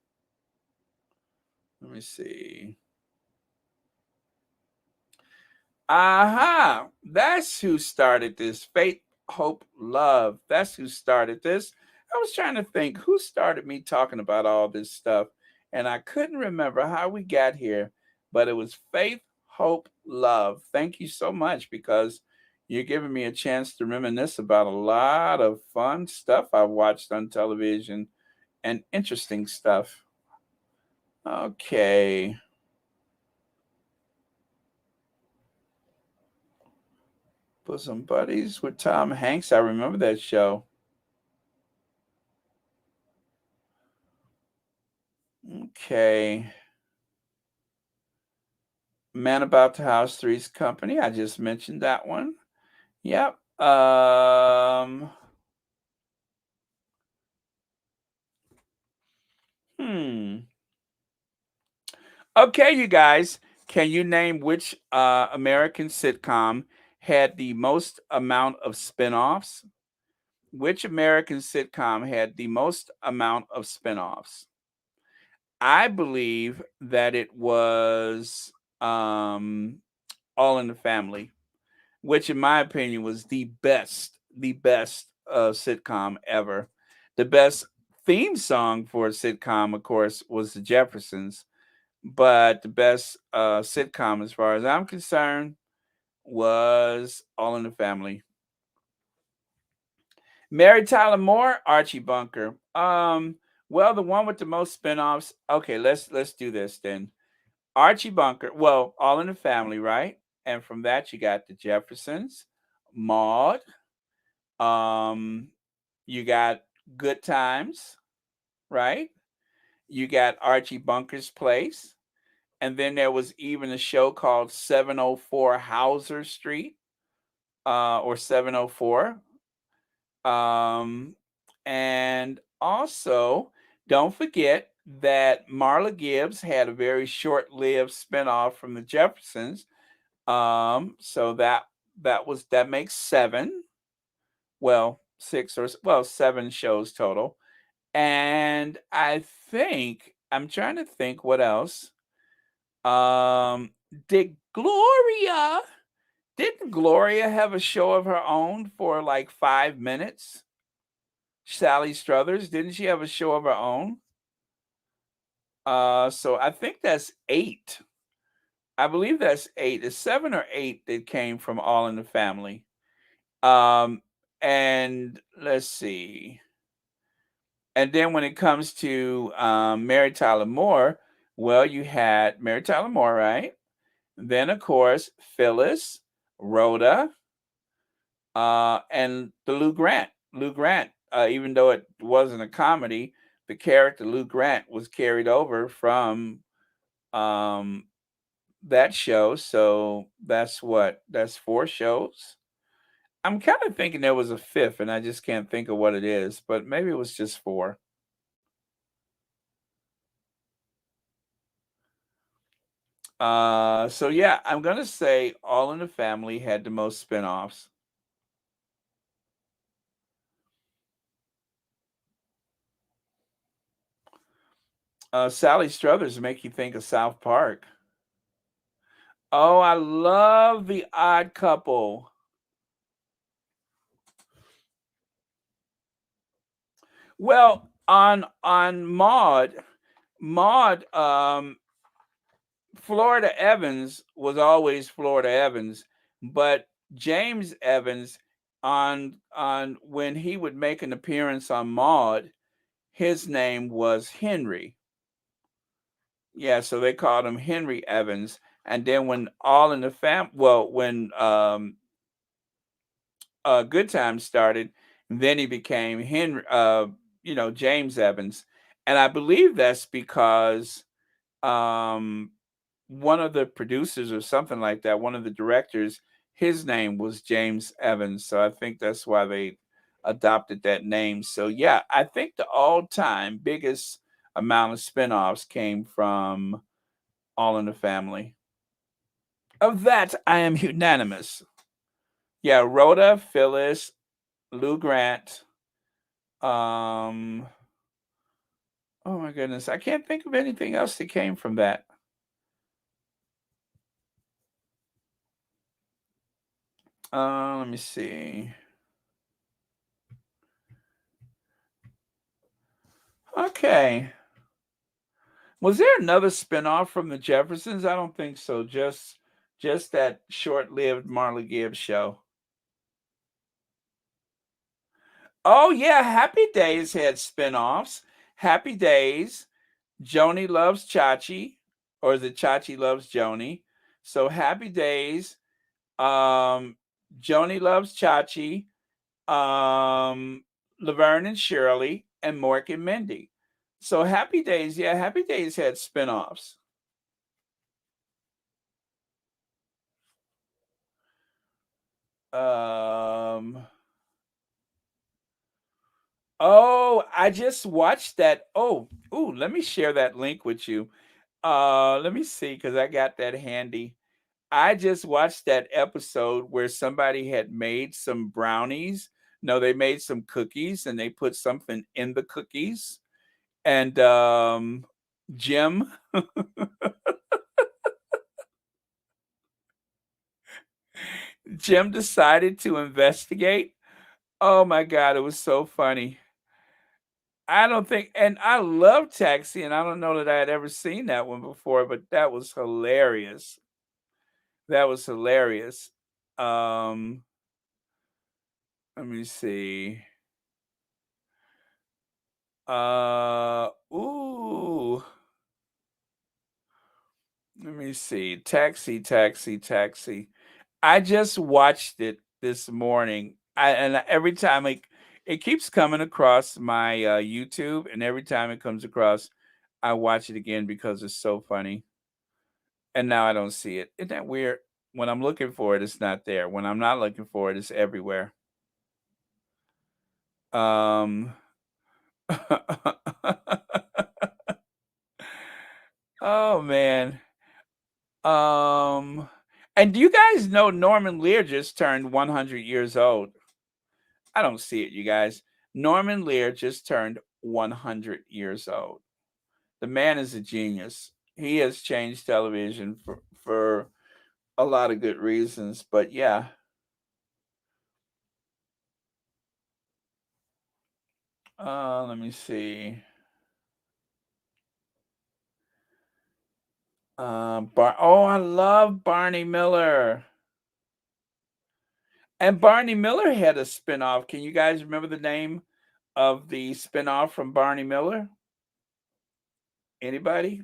Speaker 2: Let me see. Aha! That's who started this. Faith, hope, love. That's who started this. I was trying to think who started me talking about all this stuff, and I couldn't remember how we got here, but it was faith, hope, love. Thank you so much because you're giving me a chance to reminisce about a lot of fun stuff I've watched on television and interesting stuff. Okay. Bosom Buddies with Tom Hanks. I remember that show. Okay. Man About the House Three's Company. I just mentioned that one. Yep. Hmm. Okay, you guys. Can you name which American sitcom had the most amount of spin-offs? Which American sitcom had the most amount of spin-offs? I believe that it was um, All in the Family, which in my opinion was the best sitcom ever. The best theme song for a sitcom, of course, was The Jeffersons, but the best sitcom, as far as I'm concerned, was All in the Family. Mary Tyler Moore, Archie Bunker. Well, the one with the most spinoffs. Okay, let's do this then. Archie Bunker. Well, All in the Family, right? And from that, you got The Jeffersons, Maude. Um, you got Good Times, right? You got Archie Bunker's Place. And then there was even a show called 704 Hauser Street, or 704. Um, and also, don't forget that Marla Gibbs had a very short-lived spinoff from the Jeffersons. So that makes seven. Well, six or well, seven shows total. And I think I'm trying to think what else. Um, did Gloria didn't Gloria have a show of her own for like 5 minutes? Sally Struthers, didn't she have a show of her own? So I think that's eight. I believe that's eight. It's seven or eight that came from All in the Family. Um, and let's see. And then when it comes to Mary Tyler Moore, well, you had Mary Tyler Moore, right? Then, of course, Phyllis, Rhoda, and the Lou Grant. Lou Grant, even though it wasn't a comedy, the character Lou Grant was carried over from um, that show. So that's four shows. I'm kind of thinking there was a fifth, and I just can't think of what it is, but maybe it was just four. So yeah, I'm gonna say All in the Family had the most spinoffs. Sally Struthers make you think of South Park. Oh, I love The Odd Couple. Well, on Maud, Florida Evans was always Florida Evans, but James Evans on when he would make an appearance on Maud, his name was Henry. Yeah, so they called him Henry Evans. And then when All in the well, when Good Times started, then he became Henry, James Evans, and I believe that's because um, one of the producers or something like that, one of the directors, his name was James Evans, so I think that's why they adopted that name. So yeah, I think the all-time biggest amount of spinoffs came from All in the Family. Of that, I am unanimous. Yeah, Rhoda, Phyllis, Lou Grant, um,
Speaker 1: Oh my goodness, I can't think of anything else that came from that. Let me see. Okay. Was there another spinoff from the Jeffersons? I don't think so. Just that short-lived Marley Gibbs show. Oh yeah, Happy Days had spinoffs. Happy Days, Joni Loves Chachi, or is it Chachi Loves Joni? So Happy Days, um, Joni Loves Chachi, um, Laverne and Shirley, and Mork and Mindy. So Happy Days, yeah, Happy Days had spinoffs. Um, oh, I just watched that. Oh, ooh, let me share that link with you. Let me see, because I got that handy. I just watched that episode where somebody had made some brownies. No, they made some cookies and they put something in the cookies. And Jim Jim decided to investigate. Oh my god, it was so funny. I don't think, and I love Taxi, and I don't know that I had ever seen that one before, but that was hilarious. That was hilarious. Um, Let me see. Ooh, let me see. Taxi, taxi, taxi. I just watched it this morning. Every time it keeps coming across my YouTube, and every time it comes across, I watch it again because it's so funny. And now I don't see it. Isn't that weird? When I'm looking for it, it's not there. When I'm not looking for it, it's everywhere. Um, oh man. Um, and do you guys know Norman Lear just turned 100 years old? I don't see it, you guys. Norman Lear just turned 100 years old. The man is a genius. He has changed television for a lot of good reasons, but yeah. Let me see. Oh, I love Barney Miller. And Barney Miller had a spinoff. Can you guys remember the name of the spinoff from Barney Miller? Anybody?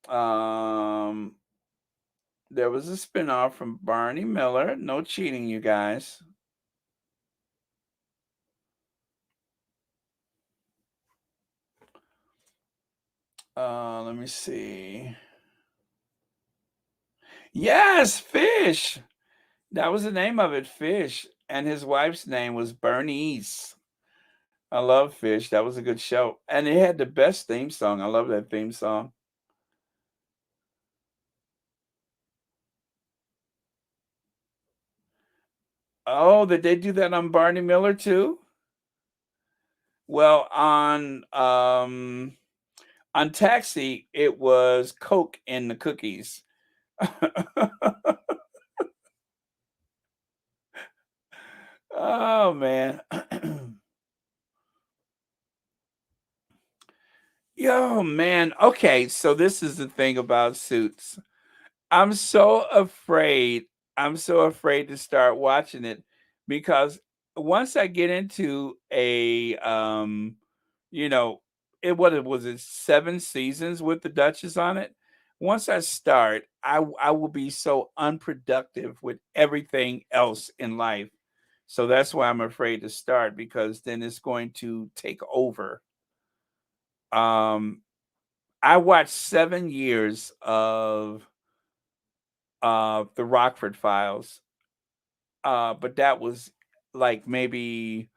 Speaker 1: Um, there was a spinoff from Barney Miller. No cheating, you guys. Let me see. Yes, Fish. That was the name of it, Fish. And his wife's name was Bernice. I love Fish. That was a good show. And it had the best theme song. I love that theme song. Oh, did they do that on Barney Miller too? Well, on Taxi, it was Coke in the cookies. Oh man. Yo, man. Okay, so this is the thing about Suits. I'm so afraid. I'm so afraid to start watching it because once I get into you know, it was it 7 seasons with the Duchess on it. Once I start, I will be so unproductive with everything else in life. So that's why I'm afraid to start because then it's going to take over. Um I watched 7 years of the Rockford Files. But that was like maybe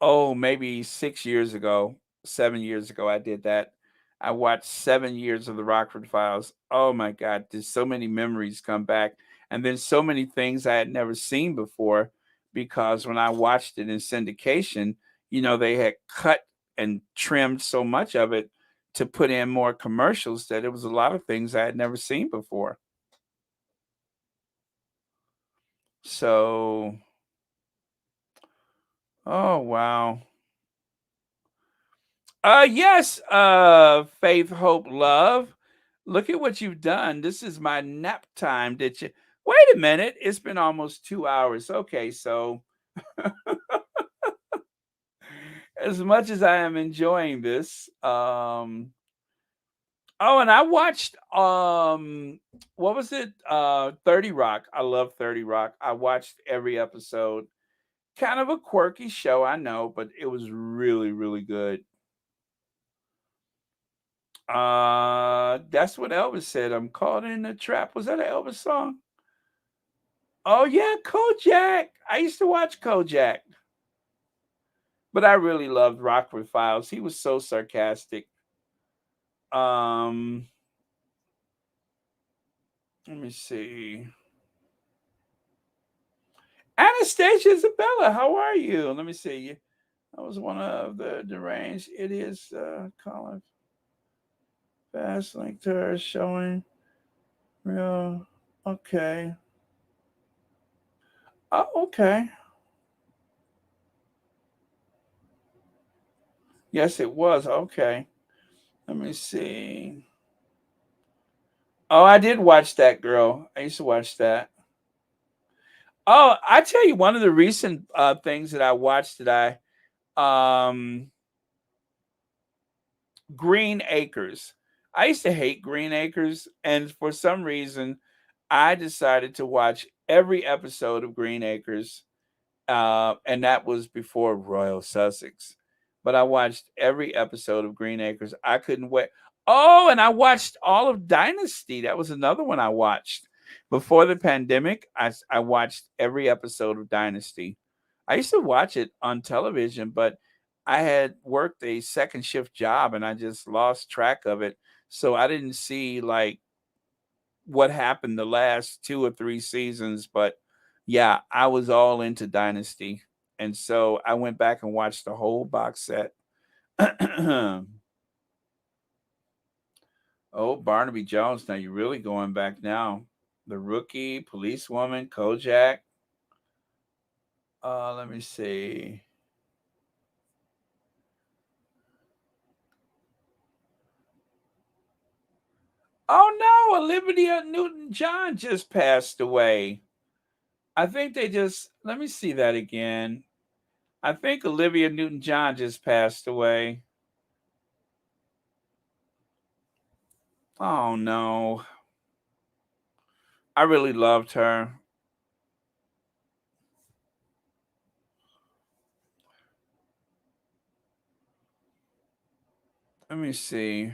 Speaker 1: 6 years ago, 7 years ago, I did that. I watched 7 years of the Rockford Files. Oh my God, there's so many memories come back. And then so many things I had never seen before because when I watched it in syndication, they had cut
Speaker 2: and trimmed so much of it to put in more commercials that it was a lot of things I had never seen before. So, oh wow. Yes, Faith, Hope, Love. Look at what you've done. This is my nap time. Did you wait a minute? It's been almost 2 hours. Okay, so as much as I am enjoying this, oh, and I watched what was it? 30 Rock. I love 30 Rock. I watched every episode. Kind of a quirky show, I know, but it was really, really good. That's what Elvis said. I'm caught in a trap. Was that an Elvis song? Oh yeah, Kojak. I used to watch Kojak, but I really loved Rockford Files. He was so sarcastic. Um, Let me see. Anastasia Isabella, how are you? Let me see. That was one of the deranged idiots calling fast link to her showing real. Okay. Oh, okay. Yes, it was. Okay. Let me see. Oh, I did watch that girl. I used to watch that. Oh, I tell you, one of the recent things that I watched that Green Acres. I used to hate Green Acres, and for some reason, I decided to watch every episode of Green Acres, and that was before Royal Sussex. But I watched every episode of Green Acres. I couldn't wait. Oh, and I watched all of Dynasty. That was another one I watched before the pandemic. I watched every episode of Dynasty. I used to watch it on television, but I had worked a second shift job and I just lost track of it. So I didn't see like what happened the last 2 or 3 seasons, but yeah, I was all into Dynasty. And so I went back and watched the whole box set. Oh, Barnaby Jones. Now you're really going back now. The Rookie, Policewoman, Kojak. Let me see. Oh no, Olivia Newton-John just passed away. I think they just let me see that again. I think Olivia Newton-John just passed away. Oh no. I really loved her. Let me see.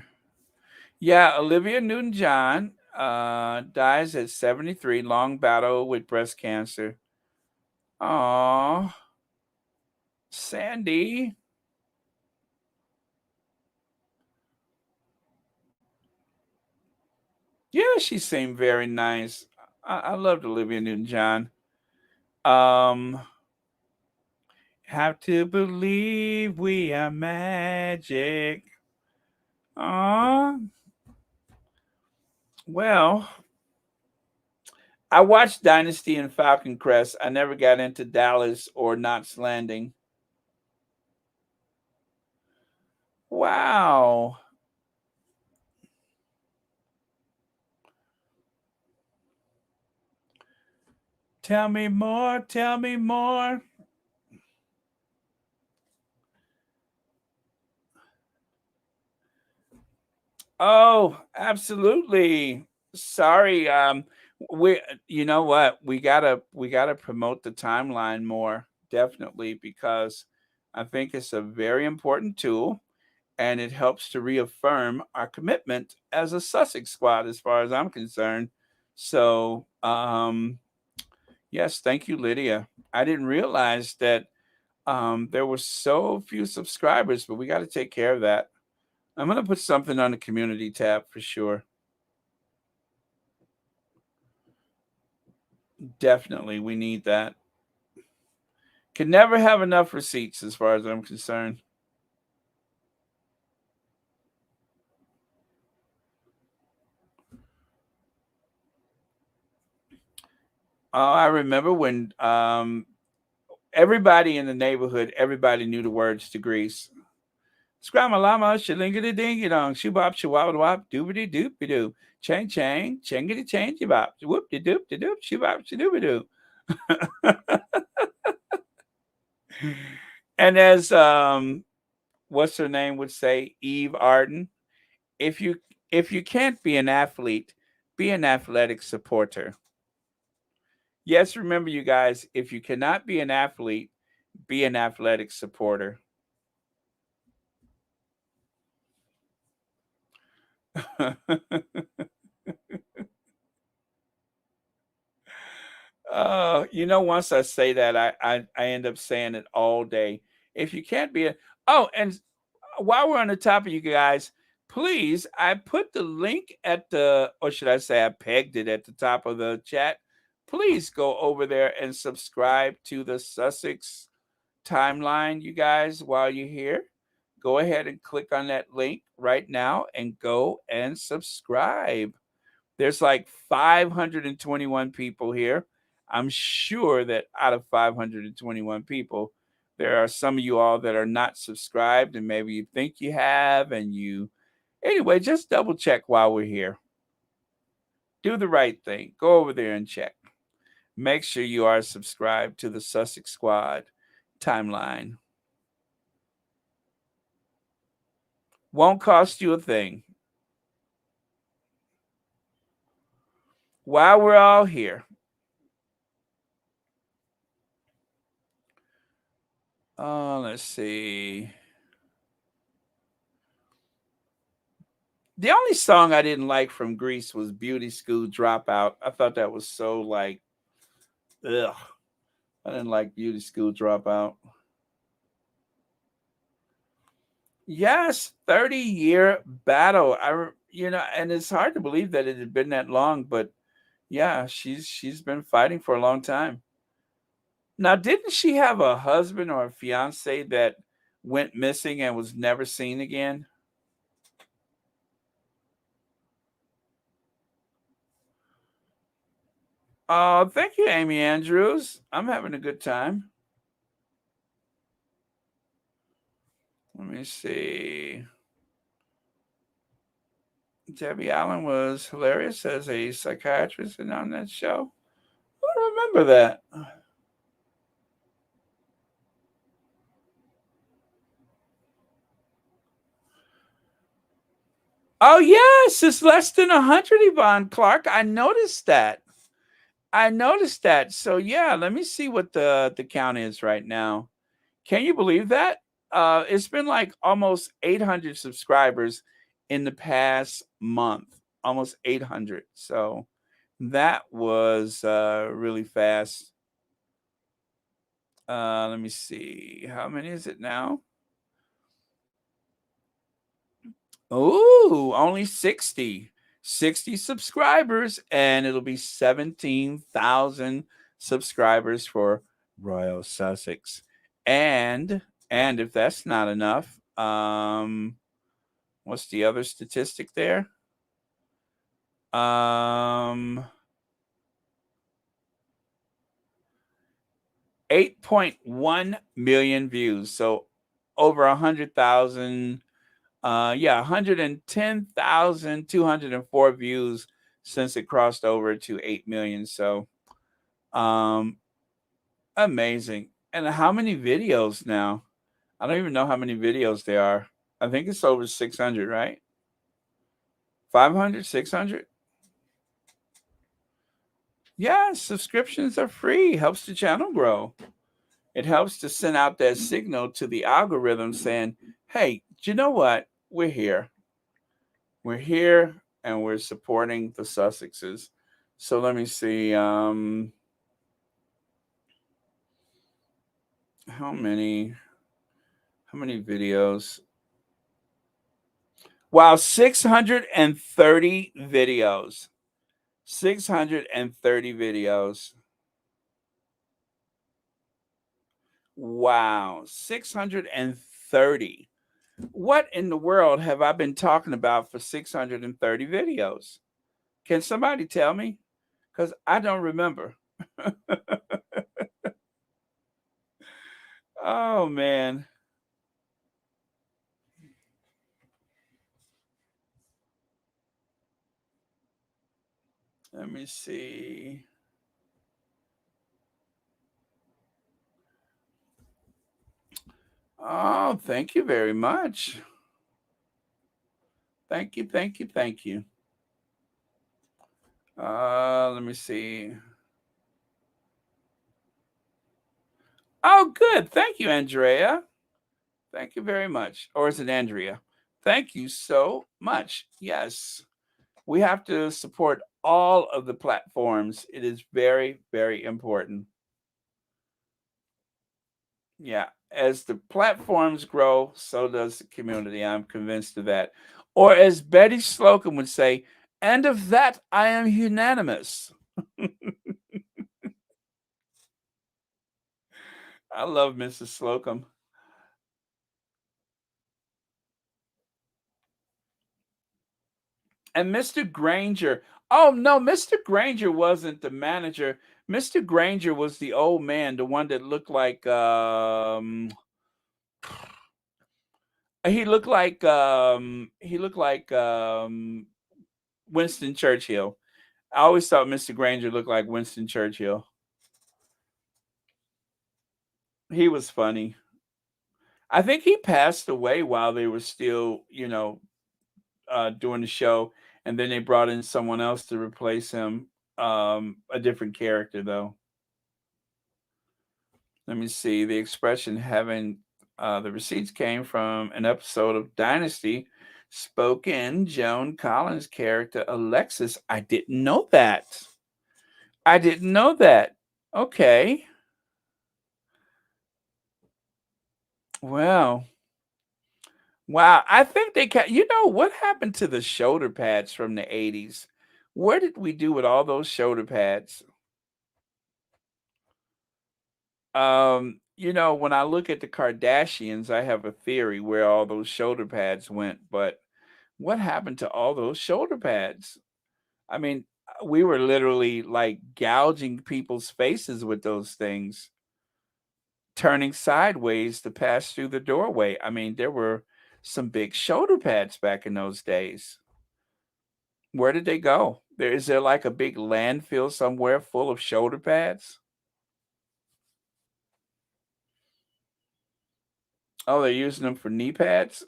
Speaker 2: Yeah, Olivia Newton-John dies at 73, long battle with breast cancer. Oh, Sandy. Yeah, she seemed very nice. I loved Olivia Newton-John. Um, have to believe we are magic. Aw. Well, I watched Dynasty and Falcon Crest. I never got into Dallas or Knots Landing. Wow. Tell me more. Tell me more. Oh, absolutely. Sorry. We you know what? We gotta promote the timeline more, definitely, because I think it's a very important tool and it helps to reaffirm our commitment as a Sussex squad as far as I'm concerned. So yes, thank you, Lydia. I didn't realize that there were so few subscribers, but we got to take care of that. I'm gonna put something on the community tab for sure. Definitely, we need that. Can never have enough receipts as far as I'm concerned. Oh, I remember when everybody in the neighborhood, everybody knew the words to Grease. Scramma llama, shillingity dingy dong, shoobop, shawabba wop, doobity doopy doo, chang chang, changity changy bop, whoop de doop de doop, shoobop, shadooby doo. And as what's her name would say, Eve Arden, if you if you can't be an athlete, be an athletic supporter. Yes, remember you guys, if you cannot be an athlete, be an athletic supporter. Once I say that, I end up saying it all day. If you can't be a and while we're on the topic, you guys, please, I put the link at the, or should I say, I pegged it at the top of the chat. Please go over there and subscribe to the Sussex timeline, you guys, while you're here. Go ahead and click on that link right now and go and subscribe. There's like 521 people here. I'm sure that out of 521 people, there are some of you all that are not subscribed, and maybe you think you have, and you, anyway, just double check while we're here. Do the right thing. Go over there and check. Make sure you are subscribed to the Sussex Squad timeline. Won't cost you a thing. While we're all here, let's see. The only song I didn't like from Greece was Beauty School Dropout. I thought that was so like, ugh. I didn't like Beauty School Dropout. Yes, 30-year battle. And it's hard to believe that it had been that long, but yeah, she's been fighting for a long time. Now, didn't she have a husband or a fiance that went missing and was never seen again? Oh, thank you, Amy Andrews. I'm having a good time. Let me see. Debbie Allen was hilarious as a psychiatrist and on that show. I don't remember that. Oh yes, it's less than 100, Yvonne Clark. I noticed that. I noticed that. So yeah, let me see what the count is right now. Can you believe that? It's been like almost 800 subscribers in the past month. Almost 800. So that was really fast. Let me see. How many is it now? Oh, only 60. 60 subscribers, and it'll be 17,000 subscribers for Royal Sussex. And if that's not enough, what's the other statistic there? 8.1 million views. So over 100,000, 110,204 views since it crossed over to 8 million. So um, amazing. And how many videos now? I don't even know how many videos there are. I think it's over 600, right? 500, 600? Yeah, subscriptions are free. Helps the channel grow. It helps to send out that signal to the algorithm saying, hey, do you know what? We're here. We're here and we're supporting the Sussexes. So let me see. How many videos? Wow, 630 videos. 630 videos. Wow, 630. What in the world have I been talking about for 630 videos? Can somebody tell me? Because I don't remember. Oh man. Let me see. Oh, thank you very much. Thank you, thank you, thank you. Let me see. Oh, good. Thank you, Andrea. Thank you very much. Or is it Andrea? Thank you so much. Yes. We have to support all of the platforms. It is very, very important. Yeah. As the platforms grow, so does the community. I'm convinced of that. Or as Betty Slocum would say, and of that I am unanimous. I love Mrs. Slocum. And Mr. Granger. Oh no, Mr. Granger wasn't the manager. Mr. Granger was the old man, the one that looked like he looked like Winston Churchill. I always thought Mr. Granger looked like Winston Churchill. He was funny. I think he passed away while they were still, doing the show, and then they brought in someone else to replace him. A different character though. Let me see. The expression having the receipts came from an episode of Dynasty. Spoken Joan Collins' character Alexis. I didn't know that. I didn't know that. Okay. Well, wow. I think they can. You know what happened to the shoulder pads from the 80s? Where did we do with all those shoulder pads? When I look at the Kardashians, I have a theory where all those shoulder pads went, but what happened to all those shoulder pads? I mean, we were literally like gouging people's faces with those things, turning sideways to pass through the doorway. I mean, there were some big shoulder pads back in those days. Where did they go? Is there like a big landfill somewhere full of shoulder pads? Oh, they're using them for knee pads?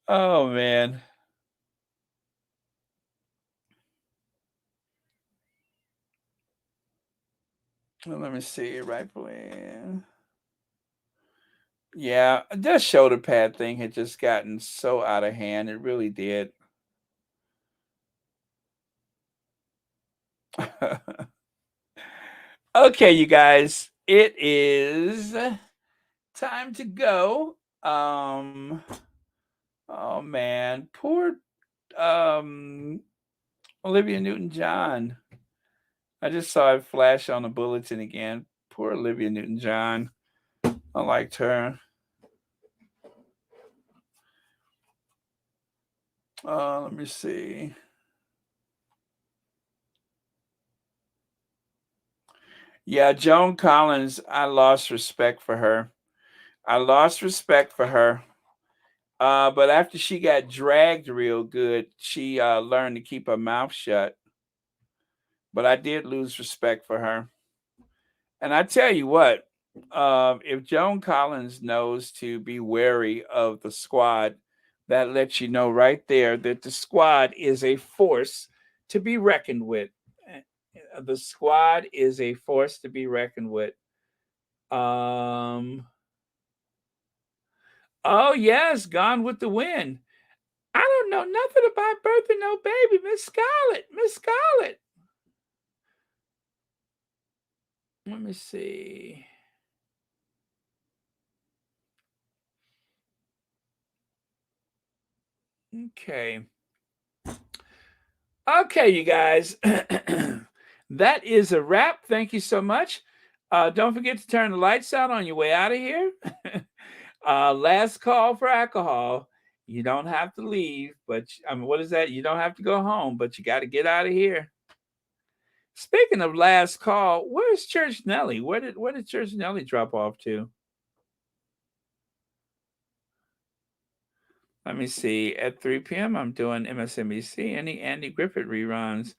Speaker 2: Oh man. Well, let me see. Rightfully. Yeah, that shoulder pad thing had just gotten so out of hand. It really did. Okay, you guys, it is time to go. Oh man, poor um Olivia Newton-John. I just saw it flash on the bulletin again. Poor Olivia Newton-John. I liked her. Let me see. Yeah, Joan Collins, I lost respect for her. I lost respect for her. But after she got dragged real good, she learned to keep her mouth shut. But I did lose respect for her. And I tell you what, if Joan Collins knows to be wary of the squad, that lets you know right there that the squad is a force to be reckoned with. The squad is a force to be reckoned with. Um, oh yes, Gone with the Wind. I don't know nothing about birthing no baby, Miss Scarlett. Miss Scarlett. Let me see. Okay. Okay, you guys. That is a wrap. Thank you so much. Don't forget to turn the lights out on your way out of here. Last call for alcohol. You don't have to leave, but I mean, what is that? You don't have to go home, but you got to get out of here. Speaking of last call, where's Church Nelly? Where did Church Nelly drop off to? Let me see. At 3 p.m., I'm doing MSNBC. Any Andy Griffith reruns?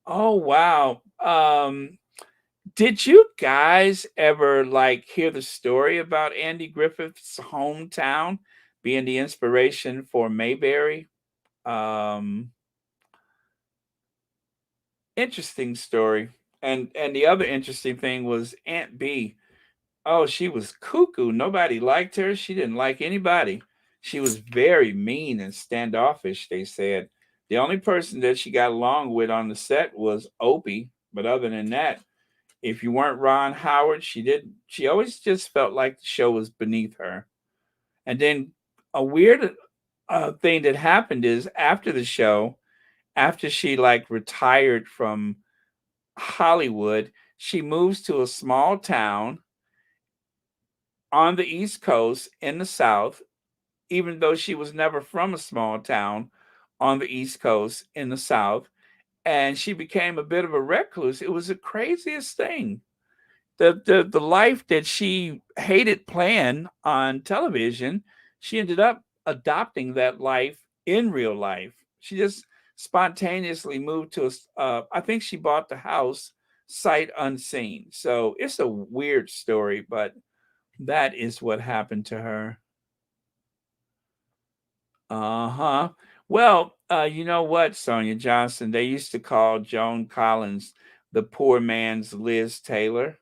Speaker 2: Oh wow. Did you guys ever like hear the story about Andy Griffith's hometown being the inspiration for Mayberry? Um, Interesting story. And the other interesting thing was Aunt B. Oh, she was cuckoo. Nobody liked her. She didn't like anybody. She was very mean and standoffish, they said. The only person that she got along with on the set was Opie. But other than that, if you weren't Ron Howard, she always just felt like the show was beneath her. And then a weird thing that happened is after the show, after she like retired from Hollywood, she moves to a small town on the East Coast in the South, even though she was never from a small town on the East Coast in the South. And she became a bit of a recluse. It was the craziest thing. The life that she hated playing on television, she ended up adopting that life in real life. She just spontaneously moved to I think she bought the house sight unseen. So it's a weird story, but that is what happened to her. Uh-huh. Well, you know what, Sonia Johnson? They used to call Joan Collins the poor man's Liz Taylor.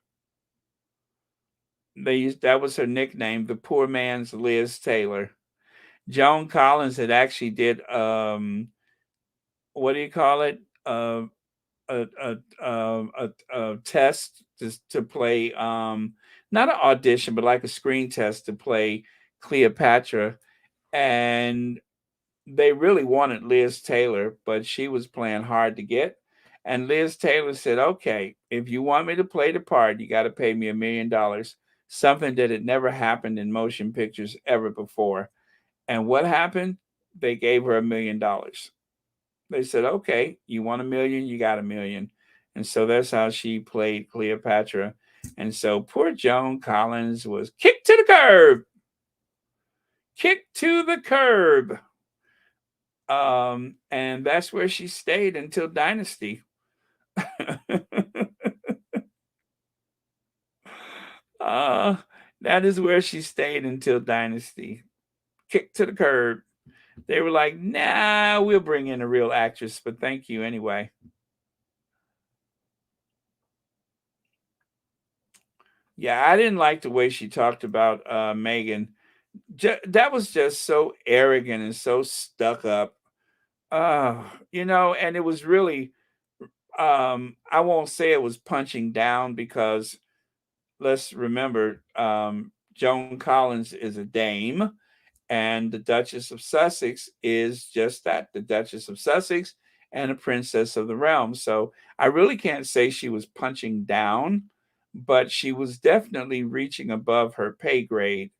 Speaker 2: That was her nickname, the poor man's Liz Taylor. Joan Collins had actually did what do you call it? A test to play not an audition, but like a screen test to play Cleopatra, and they really wanted Liz Taylor, but she was playing hard to get. And Liz Taylor said, "Okay, if you want me to play the part, you got to pay me $1 million, something that had never happened in motion pictures ever before." And what happened? They gave her $1 million. They said, "Okay, you want 1 million, you got 1 million." And so that's how she played Cleopatra. And so poor Joan Collins was kicked to the curb, kicked to the curb. And that's where she stayed until Dynasty. uh, that is where she stayed until Dynasty. Kicked to the curb. They were like, "Nah, we'll bring in a real actress, but thank you anyway." Yeah, I didn't like the way she talked about Meghan. That was just so arrogant and so stuck up. And it was really, I won't say it was punching down because let's remember, Joan Collins is a dame, and the Duchess of Sussex is just that, the Duchess of Sussex and a princess of the realm. So I really can't say she was punching down, but she was definitely reaching above her pay grade.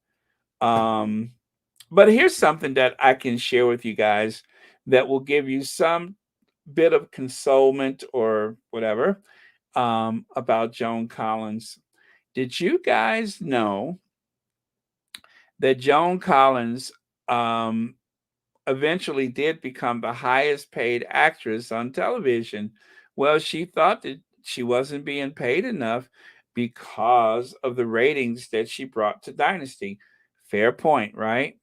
Speaker 2: Um, but here's something that I can share with you guys that will give you some bit of consolement or whatever about Joan Collins. Did you guys know that Joan Collins um, eventually did become the highest paid actress on television? Well, she thought that she wasn't being paid enough because of the ratings that she brought to Dynasty. Fair point, right?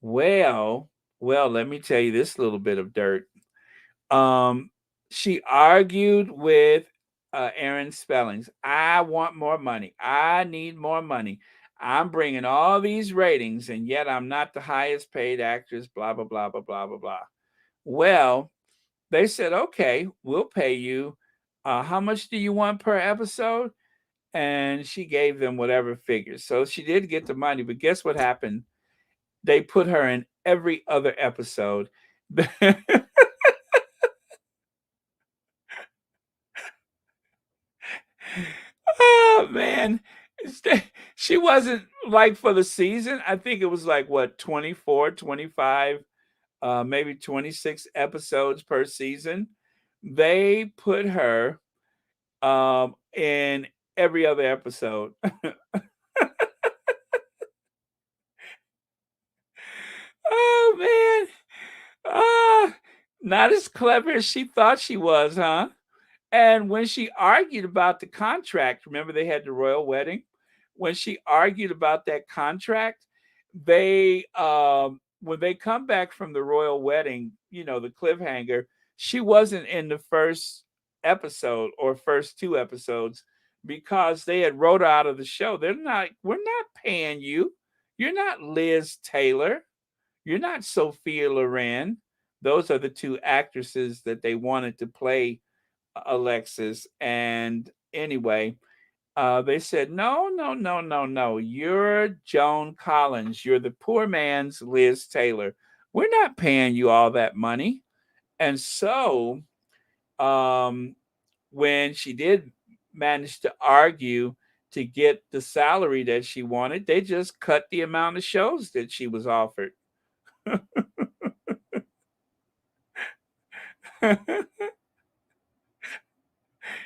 Speaker 2: Well, well, let me tell you this little bit of dirt. Um, she argued with Aaron Spellings. I want more money. I need more money. I'm bringing all these ratings, and yet I'm not the highest paid actress. Blah blah blah blah blah blah blah. Well, they said, okay, we'll pay you. How much do you want per episode? And she gave them whatever figure. So she did get the money, but guess what happened? They put her in every other episode. Oh man, she wasn't like for the season, I think it was like what 24, 25, maybe 26 episodes per season. They put her in every other episode. Oh man. Ah, not as clever as she thought she was, huh? And when she argued about the contract, remember they had the royal wedding? When she argued about that contract, they when they come back from the royal wedding, the cliffhanger, she wasn't in the first episode or first two episodes because they had wrote her out of the show. We're not paying you. You're not Liz Taylor. You're not Sophia Loren. Those are the two actresses that they wanted to play Alexis. And anyway, they said, no, no, no, no, no. You're Joan Collins. You're the poor man's Liz Taylor. We're not paying you all that money. And so, um, when she did manage to argue to get the salary that she wanted, they just cut the amount of shows that she was offered.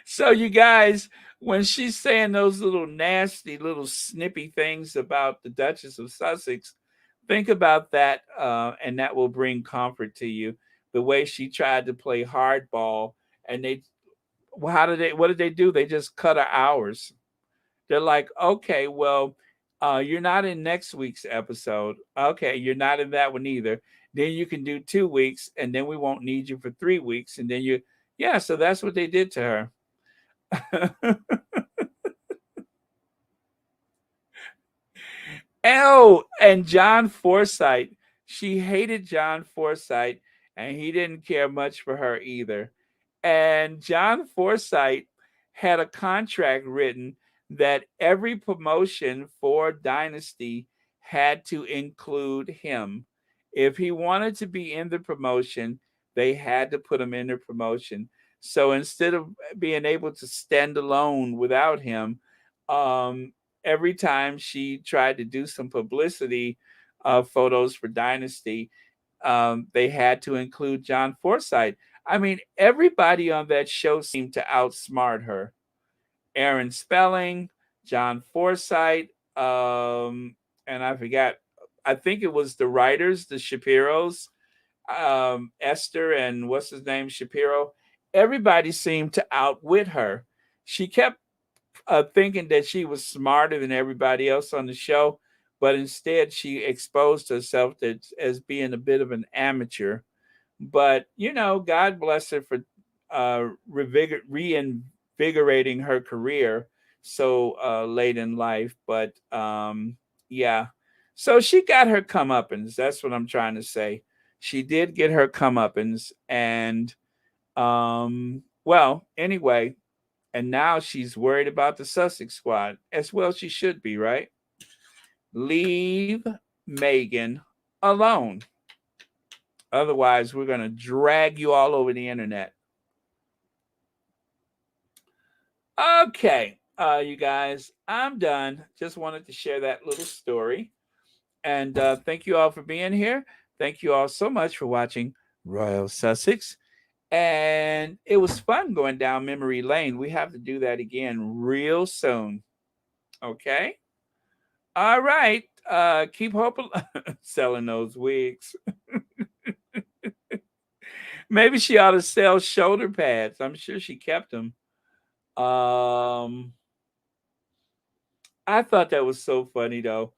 Speaker 2: So you guys, when she's saying those little nasty, little snippy things about the Duchess of Sussex, think about that, and that will bring comfort to you. The way she tried to play hardball, and what did they do? They just cut her hours. They're like, okay, well, you're not in next week's episode. Okay, you're not in that one either. Then you can do 2 weeks, and then we won't need you for 3 weeks, and then yeah. So that's what they did to her. Oh, and John Forsythe. She hated John Forsythe, and he didn't care much for her either. And John Forsythe had a contract written that every promotion for Dynasty had to include him. If he wanted to be in the promotion, they had to put him in the promotion. So instead of being able to stand alone without him, every time she tried to do some publicity photos for Dynasty, they had to include John Forsythe. I mean, everybody on that show seemed to outsmart her. Aaron Spelling, John Forsythe, and I forgot. I think it was the writers, the Shapiros, Esther and what's his name, Shapiro. Everybody seemed to outwit her. She kept thinking that she was smarter than everybody else on the show, but instead she exposed herself as being a bit of an amateur. But God bless her for reinvigorating her career so late in life. But yeah, so she got her comeuppance. That's what I'm trying to say. She did get her comeuppance, and well, anyway, and now she's worried about the Sussex squad. As well she should be, right? Leave Meghan alone. Otherwise, we're going to drag you all over the internet. Okay, you guys, I'm done. Just wanted to share that little story. And thank you all for being here. Thank you all so much for watching Royal Sussex. And it was fun going down memory lane. We have to do that again real soon. Okay? All right. Keep hoping selling those wigs. Maybe she ought to sell shoulder pads. I'm sure she kept them. Um, I thought that was so funny though.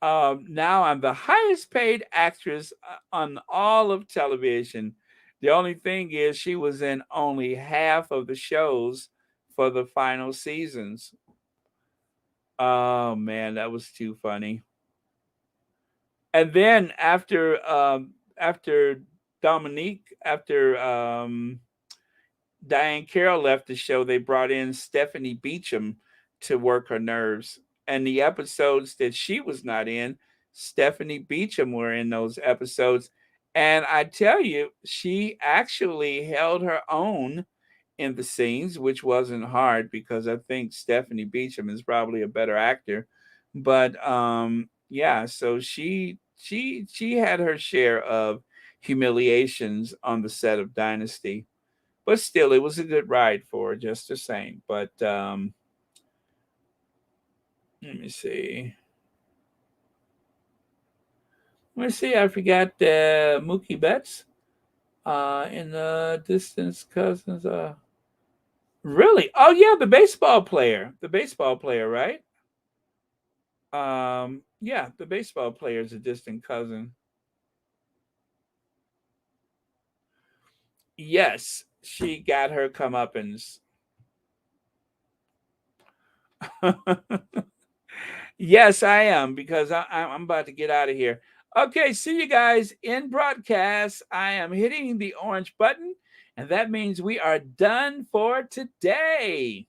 Speaker 2: Now I'm the highest paid actress on all of television. The only thing is, she was in only half of the shows for the final seasons. Oh man, that was too funny. And then after Diane Carroll left the show, they brought in Stephanie Beacham to work her nerves. And the episodes that she was not in, Stephanie Beacham were in those episodes. And I tell you, she actually held her own in the scenes, which wasn't hard because I think Stephanie Beacham is probably a better actor. But yeah, so she had her share of humiliations on the set of Dynasty, but still, it was a good ride for her, just the same. But let me see. Let me see. I forgot Mookie Betts in the distance cousins. Really? Oh yeah, the baseball player. The baseball player, right? Yeah, the baseball player is a distant cousin. Yes, she got her comeuppance. Yes, I am because I'm about to get out of here. Okay, see you guys in broadcast. I am hitting the orange button, and that means we are done for today.